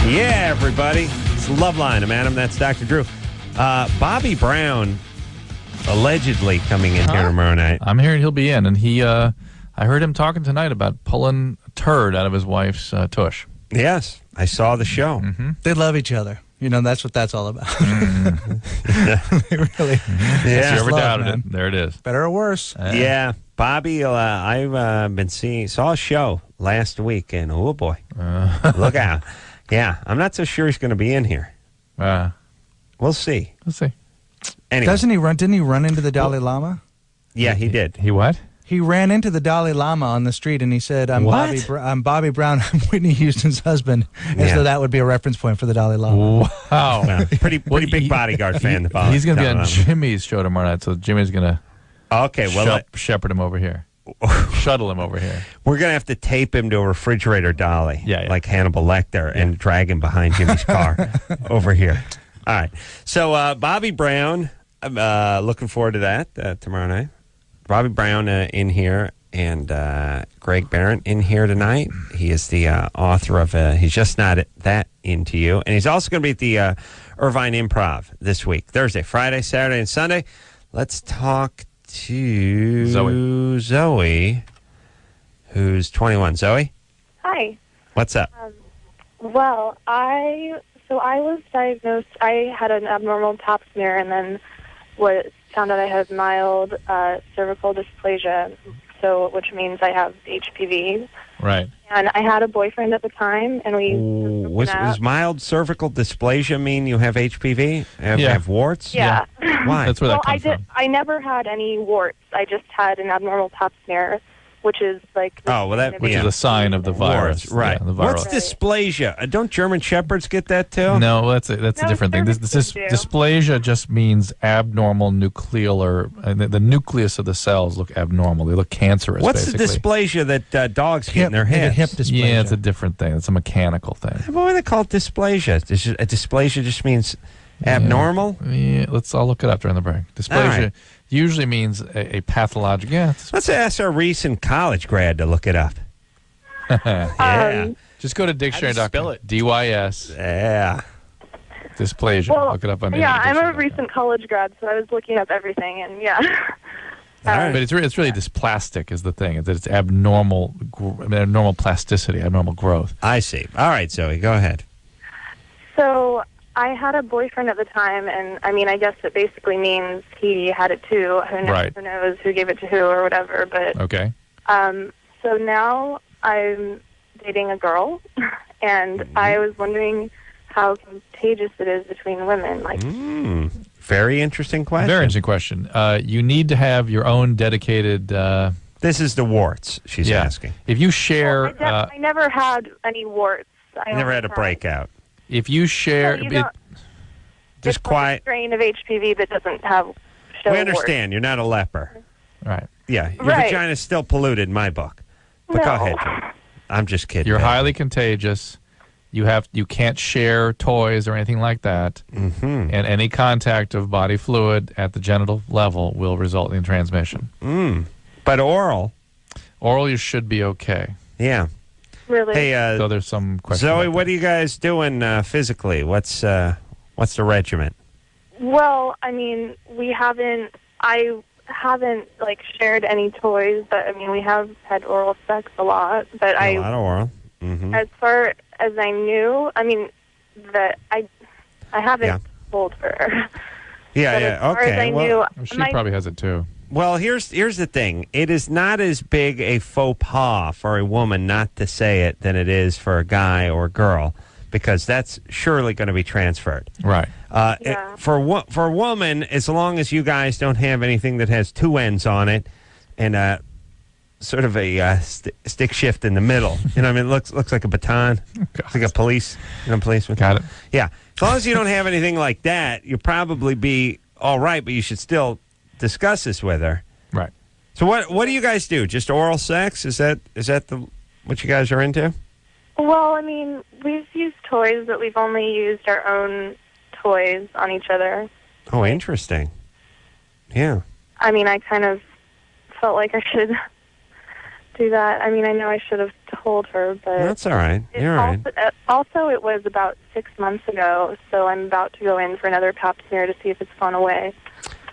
Yeah, everybody. It's Loveline. Adam. That's Dr. Drew. Bobby Brown allegedly coming in here tomorrow night. I'm hearing he'll be in, and I heard him talking tonight about pulling a turd out of his wife's tush. Yes, I saw the show. They love each other. You know, that's what that's all about. They really. Yeah. If you ever love, doubted man. it, there it is. Better or worse. Yeah, Bobby, I've been saw a show last week, and oh boy, look out. Yeah, I'm not so sure he's going to be in here. We'll see. Let's see. Anyway. Didn't he run into the Dalai Lama? Yeah, he did. He what? He ran into the Dalai Lama on the street and he said, I'm Bobby Brown, I'm Whitney Houston's husband. As though that would be a reference point for the Dalai Lama. Wow. Well, pretty big bodyguard fan. He's going to be on Jimmy's show tomorrow night, so Jimmy's going to shepherd him over here. Shuttle him over here. We're going to have to tape him to a refrigerator dolly, like Hannibal Lecter, and drag him behind Jimmy's car over here. All right. So Bobby Brown, I'm looking forward to that tomorrow night. Bobby Brown in here and Greg Behrendt in here tonight. He is the author of He's Just Not That Into You. And he's also going to be at the Irvine Improv this week, Thursday, Friday, Saturday, and Sunday. Let's talk to Zoe, who's 21. Zoe? Hi. What's up? Well, I was diagnosed. I had an abnormal pap smear, and then found out I had mild cervical dysplasia, which means I have HPV. Right. And I had a boyfriend at the time, and we Was mild cervical dysplasia mean you have HPV? Have warts? Yeah. Why? That's where that comes from. I never had any warts. I just had an abnormal pap smear, which is like... Which is a sign of the virus. Warts, right. Yeah, the viral. What's dysplasia? Don't German Shepherds get that too? No, that's a different thing. This dysplasia just means abnormal nuclear. The nucleus of the cells look abnormal. They look cancerous. What's basically. the dysplasia that dogs get in their heads? Hip dysplasia. Yeah, it's a different thing. It's a mechanical thing. Why do they call it dysplasia? A dysplasia just means abnormal? Yeah, I'll look it up during the break. Dysplasia usually means a pathologic. Yeah. Let's ask our recent college grad to look it up. Just go to dictionary.com. DYS. Yeah. Dysplasia. Well, look it up on I'm a recent college grad, so I was looking up everything, and But it's really dysplastic is the thing. It's abnormal, abnormal plasticity, abnormal growth. I see. All right, Zoe, go ahead. So I had a boyfriend at the time, and I guess it basically means he had it too. Who knows who gave it to who or whatever. But okay. So now I'm dating a girl, and I was wondering how contagious it is between women. Like, very interesting question. Very interesting question. You need to have your own dedicated. This is the warts she's asking. If you share, I never had any warts. I never had a breakout. If you share, just quiet. Like a strain of HPV that doesn't have. We understand. You're not a leper. Right. Yeah. Your vagina's still polluted in my book. But go ahead. I'm just kidding. You're highly contagious. You can't share toys or anything like that. Mm-hmm. And any contact of body fluid at the genital level will result in transmission. But oral. Oral, you should be okay. Yeah. Really? Hey, So there's some question. Zoe, about what are you guys doing physically? What's the regimen? Well, I mean, I haven't, like, shared any toys, but, I mean, we have had oral sex a lot, but A lot of oral. Mm-hmm. as far as I knew, I mean, that I haven't told her. Yeah, But yeah, as far okay. as I well, knew, She probably has it too. Well, here's the thing. It is not as big a faux pas for a woman not to say it than it is for a guy or a girl, because that's surely going to be transferred. Right. For a woman, as long as you guys don't have anything that has two ends on it and sort of a stick shift in the middle, you know what I mean? It looks like a baton. It's like a policeman. Got it. Yeah. As long as you don't have anything like that, you'll probably be all right, but you should still discuss this with her. Right. So what do you guys do? Just oral sex? Is that what you guys are into? Well, I mean, we've used toys, but we've only used our own toys on each other. Oh, interesting. Yeah. I mean, I kind of felt like I should do that. I mean, I know I should have told her, but... That's all right. You're all right. Also, it was about 6 months ago, so I'm about to go in for another pap smear to see if it's gone away.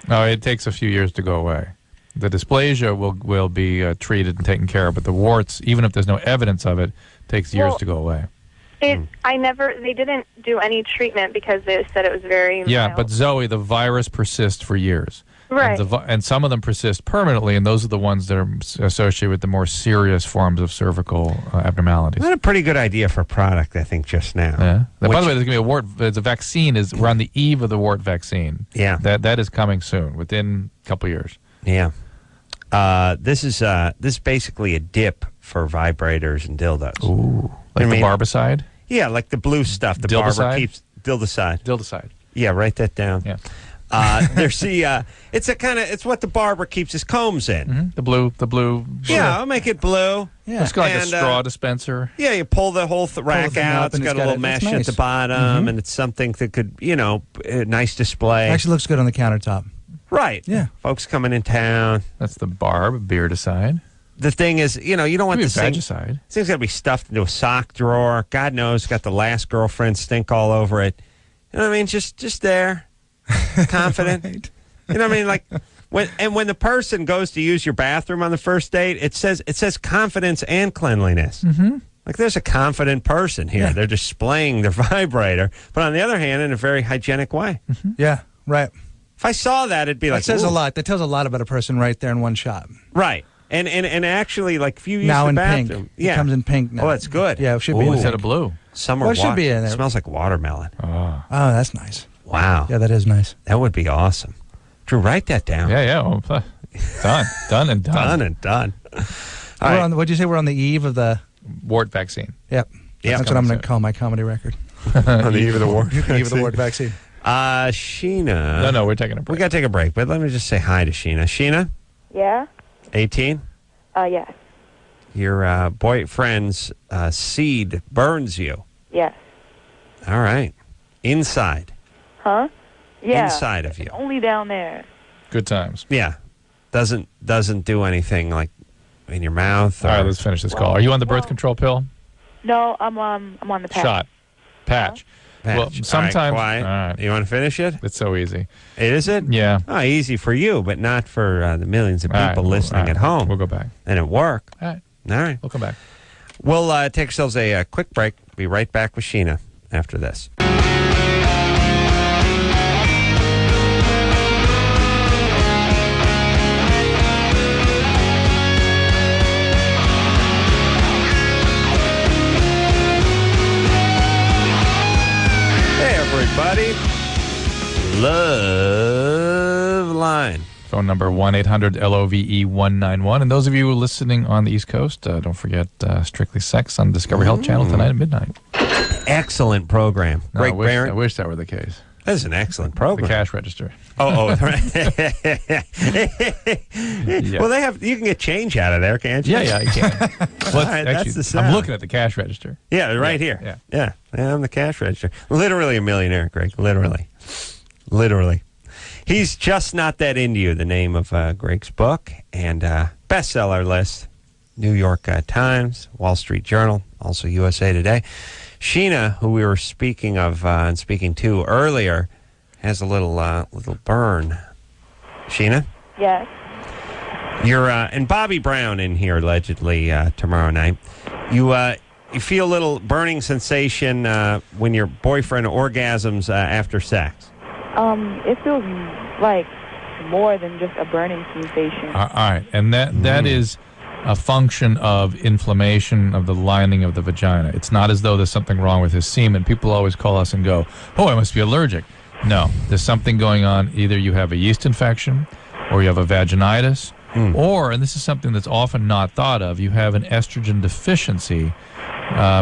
No, it takes a few years to go away. The dysplasia will be treated and taken care of, but the warts, even if there's no evidence of it, takes years to go away. They didn't do any treatment because they said it was very Yeah, mild. but Zoe, the virus persists for years. Right. And some of them persist permanently, and those are the ones that are associated with the more serious forms of cervical abnormalities. Not a pretty good idea for a product, I think, just now. Yeah. By the way, there's going to be a wart. The vaccine we're on the eve of the wart vaccine. Yeah. That is coming soon, within a couple years. Yeah. This is basically a dip for vibrators and dildos. Ooh. Like the barbicide? Yeah, like the blue stuff. The barber Dildicide? keeps Dildicide. Dildicide. Yeah, write that down. Yeah. It's what the barber keeps his combs in. Mm-hmm. The blue. Yeah, I'll make it blue. Yeah. It's got like a And, straw dispenser. Yeah, you pull the whole rack thing out. up It's and got it's a got little it. That's mesh at nice. the bottom, and it's something that could, a nice display. Actually looks good on the countertop. Right. Yeah. Folks coming in town. That's the beardicide. The thing is, you don't want Maybe this thing. vagicide. This thing's got to be stuffed into a sock drawer. God knows, it's got the last girlfriend stink all over it. You know what I mean? Just there, confident. Right. You know what I mean? Like when the person goes to use your bathroom on the first date, it says confidence and cleanliness. Mm-hmm. Like there's a confident person here. Yeah. They're displaying their vibrator, but on the other hand, in a very hygienic way. Mm-hmm. Yeah, right. If I saw that, it'd be like That says ooh. a lot. That tells a lot about a person right there in one shot. Right. And actually, like if you use Now the in bathroom, pink. It comes in pink now. Oh, that's good. Yeah, it should be in Instead pink. of blue. Summer Well, it should be in there. Smells like watermelon. Oh, that's nice. Wow. Yeah, that is nice. That would be awesome. Drew, write that down. Yeah. Well, done and done. Done and done. All We're right. on. What'd you say? We're on the eve of the. Wart vaccine. Yep. Yeah. That's what I'm going to call my comedy record. On the eve of the war. The eve of the wart vaccine. Sheena. No, we're taking a break. We got to take a break, but let me just say hi to Sheena. Sheena, Yeah? 18. Yes. Your boyfriend's seed burns you. Yes. All right. Inside. Huh? Yeah. Inside of you. Only down there. Good times. Yeah. Doesn't do anything like in your mouth. Or, All right, let's finish this call. Are you on the birth control pill? No, I'm on the patch. Shot. Patch. Patch. Well, All right, sometimes. quiet. All right. You want to finish it? It's so easy. Is it? Yeah. Oh, easy for you, but not for the millions of All right, people well, listening all right. at home. We'll go back. And at work. All right. All right. We'll come back. We'll take ourselves a quick break. Be right back with Sheena after this. Hey, everybody. Loveline. Phone number 1-800-LOVE-191. And those of you listening on the East Coast, don't forget Strictly Sex on Discovery Health Channel tonight at midnight. Excellent program. No, Greg I Behrendt. wish that were the case. That is an excellent The program. cash register. Oh, right. Yeah. Well, you can get change out of there, can't you? Yeah, you can. Well, right, that's the I'm sound. looking at the cash register. Yeah, right here. Yeah, I'm the cash register. Literally a millionaire, Greg. Literally. He's Just Not That Into You, the name of Greg's book, and bestseller list. New York Times, Wall Street Journal, also USA Today. Sheena, who we were speaking of and speaking to earlier, has a little burn. Sheena? Yes. You're and Bobby Brown in here allegedly tomorrow night. You feel a little burning sensation when your boyfriend orgasms after sex. It feels like more than just a burning sensation. All right, and that is a function of inflammation of the lining of the vagina. It's not as though there's something wrong with his semen. People always call us and go, "Oh, I must be allergic." No, there's something going on. Either you have a yeast infection, or you have a vaginitis, or, and this is something that's often not thought of, you have an estrogen deficiency,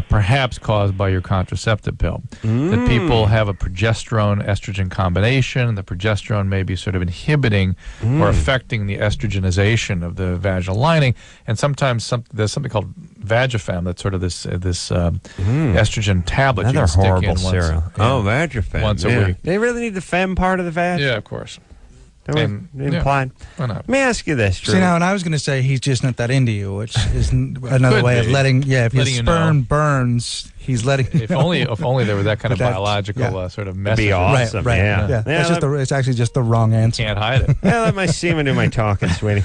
perhaps caused by your contraceptive pill. That people have a progesterone-estrogen combination, and the progesterone may be sort of inhibiting or affecting the estrogenization of the vaginal lining. And sometimes there's something called Vagifem, that's sort of this estrogen tablet. Another you can stick horrible in cereal. Vagifem. Once a week. They really need the fem part of the vag? Yeah, of course. Implied. Why not? Let me ask you this, Drew. See, now, and I was going to say he's just not that into you, which is another way of letting, if his sperm burns, he's letting you If know. only there was that kind of biological sort of message. It'd be awesome. Right. Yeah. That's just it's actually just the wrong answer. Can't hide it. Yeah, let my semen do my talking, sweetie.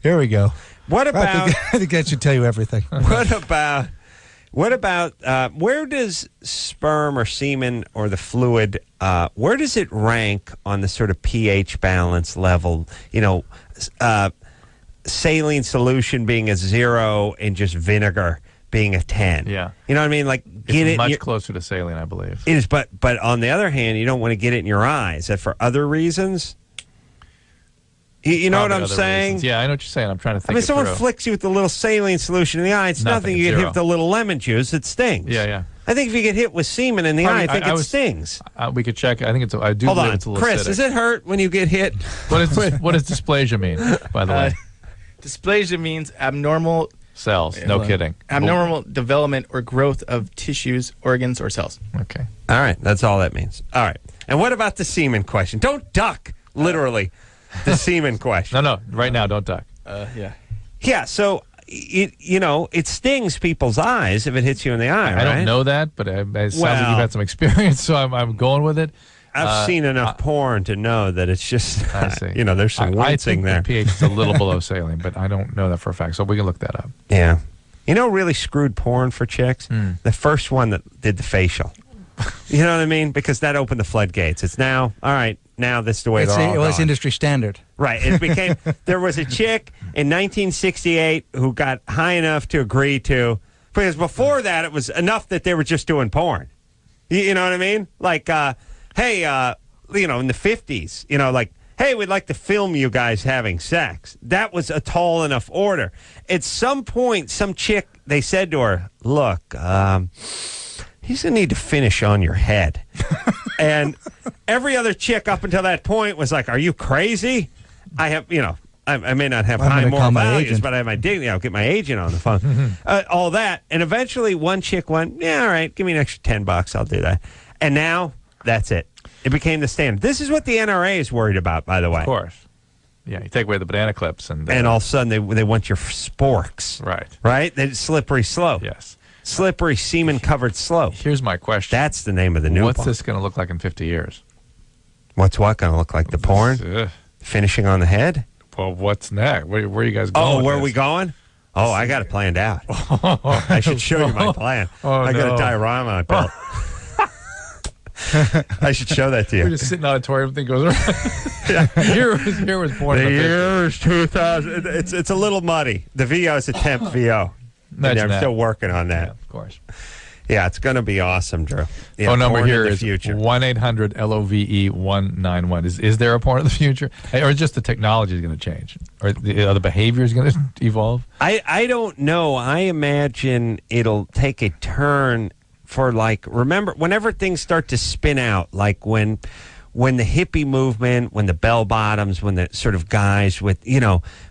Here we go. What about... I think that should tell you everything. What about where does sperm or semen or the fluid, where does it rank on the sort of pH balance level? You know, saline solution being a 0 and just vinegar being a 10. Yeah. You know what I mean? Like, get It's it much closer to saline, I believe. It is, but on the other hand, you don't want to get it in your eyes. Is that for other reasons? You know what I'm saying? Reasons. Yeah, I know what you're saying. I'm trying to think. I mean, someone through. flicks you with a little saline solution in the eye. It's nothing. You get hit with a little lemon juice. It stings. Yeah. I think if you get hit with semen in the eye, I think it stings. We could check. I think it's. I do Hold believe on, it's a little Chris. acidic. Does it hurt when you get hit? What does dysplasia mean? By the way, Dysplasia means abnormal cells. No kidding. Abnormal development or growth of tissues, organs, or cells. Okay. All right. That's all that means. All right. And what about the semen question? Don't duck. Literally, the semen question. No. Right now, don't duck. Yeah. So it stings people's eyes if it hits you in the eye. I don't know that, but it sounds like you've had some experience, so I'm going with it. I've seen enough porn to know that it's just, I see. There's some wincing I think there. the pH is a little below saline, but I don't know that for a fact, so we can look that up. Yeah. You know, really screwed porn for chicks? The first one that did the facial. You know what I mean? Because that opened the floodgates. It's now, all right, now this is the way they're all It was going. industry standard. Right. It became, there was a chick in 1968 who got high enough to agree to, because before that it was enough that they were just doing porn. You know what I mean? Like, hey, in the 50s, like, hey, we'd like to film you guys having sex. That was a tall enough order. At some point, some chick, they said to her, look, he's going to need to finish on your head. And every other chick up until that point was like, are you crazy? I have, I may not have high moral values, but I have my dignity. I'll get my agent on the phone. All that. And eventually one chick went, yeah, all right, give me an extra $10. I'll do that. And now that's it. It became the standard. This is what the NRA is worried about, by the way. Of course. Yeah, you take away the banana clips. And all of a sudden they want your sporks. Right. Right? That slippery slope. Yes. Slippery, semen-covered slope. Here's my question. That's the name of the new What's one. this going to look like in 50 years? What's what going to look like? The porn? Finishing on the head? Well, what's next? Where are you guys going? Oh, where are we going? Oh, I got it planned out. I should show you my plan. I got a diorama I built. I should show that to you. We're just sitting in an auditorium, thing goes around. Here was porn. The year is 2000. It's a little muddy. The VO is a temp VO. I'm still working on that. Yeah, of course. Yeah, it's going to be awesome, Drew. Yeah, phone number here is future. 1-800-LOVE-191. Is there a porn of the future? Or is just the technology is going to change? Or the behavior is going to evolve? I don't know. I imagine it'll take a turn for, like, remember, whenever things start to spin out, like when the hippie movement, when the bell bottoms, when the sort of guys with,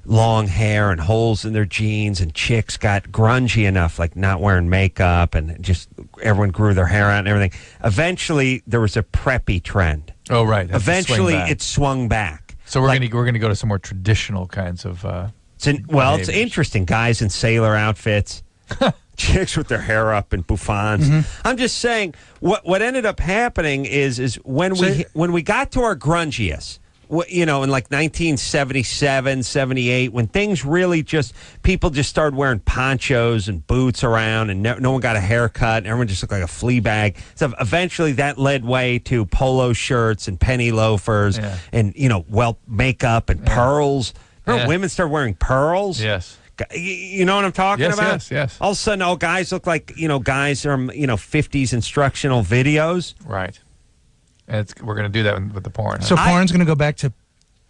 long hair and holes in their jeans and chicks got grungy enough, like not wearing makeup and just everyone grew their hair out and everything. Eventually, there was a preppy trend. Oh, right. Eventually, it swung back. So we're going to go to some more traditional kinds of It's interesting. Guys in sailor outfits, chicks with their hair up in bouffants. I'm just saying, what ended up happening is when we got to our grungiest, in like 1977, 78, when things really people just started wearing ponchos and boots around, and no one got a haircut, and everyone just looked like a flea bag. So eventually that led way to polo shirts and penny loafers and, makeup and pearls. Remember women started wearing pearls? Yes. You know what I'm talking about? Yes. All of a sudden, all guys look like, guys from, 50s instructional videos. Right. And we're going to do that with the porn. Huh? So porn's going to go back to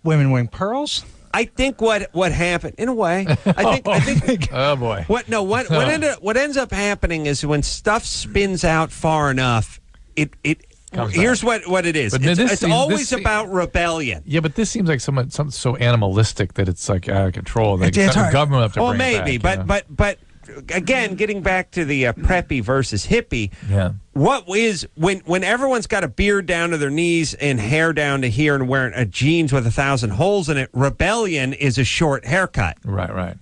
women wearing pearls? I think what happened, in a way, I think. Oh boy. What ends up happening is when stuff spins out far enough, here's what it is. It's always about rebellion. Yeah, but this seems like something so animalistic that it's like out of control. Like the government have to bring maybe, it back, but again, getting back to the preppy versus hippie. Yeah. What is when everyone's got a beard down to their knees and hair down to here and wearing jeans with 1,000 holes in it? Rebellion is a short haircut. Right.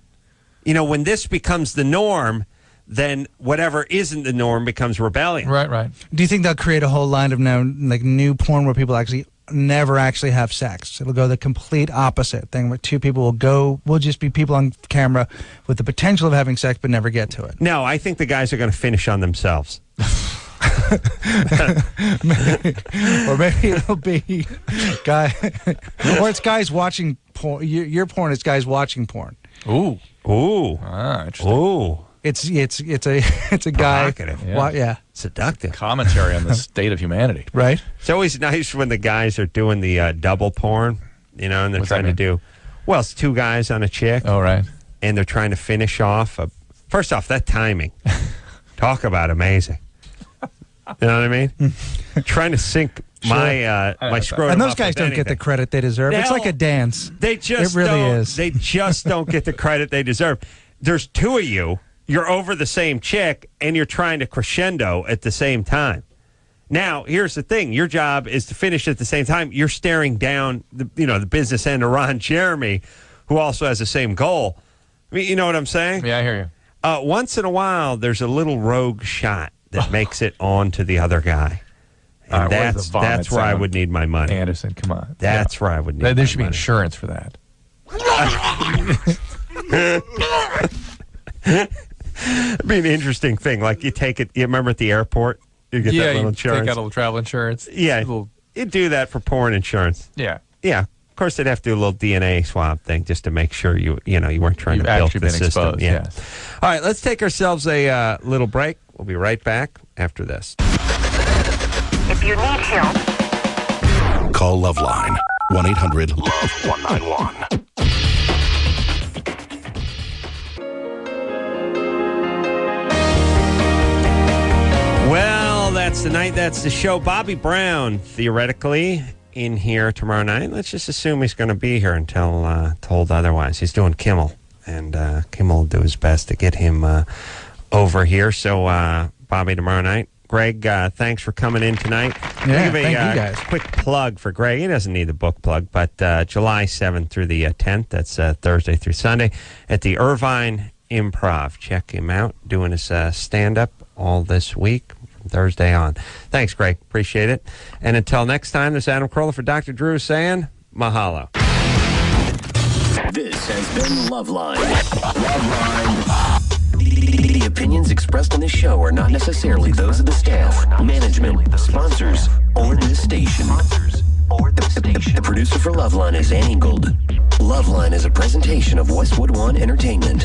When this becomes the norm, then whatever isn't the norm becomes rebellion. Right. Do you think they'll create a whole line of now, like new porn where people never actually have sex? It'll go the complete opposite thing where two people will just be people on camera with the potential of having sex but never get to it. No, I think the guys are going to finish on themselves. Or maybe it'll be or it's guys watching porn. Your porn is guys watching porn. Ooh. Interesting. Ooh. It's a guy. Yeah. Seductive. Commentary on the state of humanity. Right. It's always nice when the guys are doing the double porn, and they're trying to do. Well, it's two guys on a chick. Oh, right. And they're trying to finish off. First off, that timing. Talk about amazing. You know what I mean? Trying to sync my scrotum. And those guys don't get the credit they deserve. It's like a dance. It really is. They just don't get the credit they deserve. There's two of you. You're over the same chick, and you're trying to crescendo at the same time. Now, here's the thing. Your job is to finish at the same time. You're staring down the business end of Ron Jeremy, who also has the same goal. I mean, you know what I'm saying? Yeah, I hear you. Once in a while, there's a little rogue shot that makes it on to the other guy. And that's where I would need my money. Anderson, come on. That's where I would need my money. There should be insurance for that. It'd be an interesting thing. Like you take it. You remember at the airport, you get that little insurance. Take out a little travel insurance. Yeah, you do that for porn insurance. Yeah. Of course, they'd have to do a little DNA swab thing just to make sure you weren't trying to build the system. Exposed, yeah. Yes. All right, let's take ourselves a little break. We'll be right back after this. If you need help, call Loveline 1-800-LOVE-191. Well, that's the night. That's the show. Bobby Brown, theoretically, in here tomorrow night. Let's just assume he's going to be here until told otherwise. He's doing Kimmel, and Kimmel will do his best to get him over here. So, Bobby, tomorrow night. Greg, thanks for coming in tonight. Yeah, thank you guys. Quick plug for Greg. He doesn't need the book plug, but July 7th through the 10th, that's Thursday through Sunday, at the Irvine Improv. Check him out, doing his stand-up all this week from Thursday on. Thanks, Greg. Appreciate it. And until next time, this is Adam Carolla for Dr. Drew saying mahalo. This has been Loveline. Loveline. The opinions expressed on this show are not necessarily those of the staff, management, sponsors, or this station. The producer for Loveline is Angled. Loveline is a presentation of Westwood One Entertainment.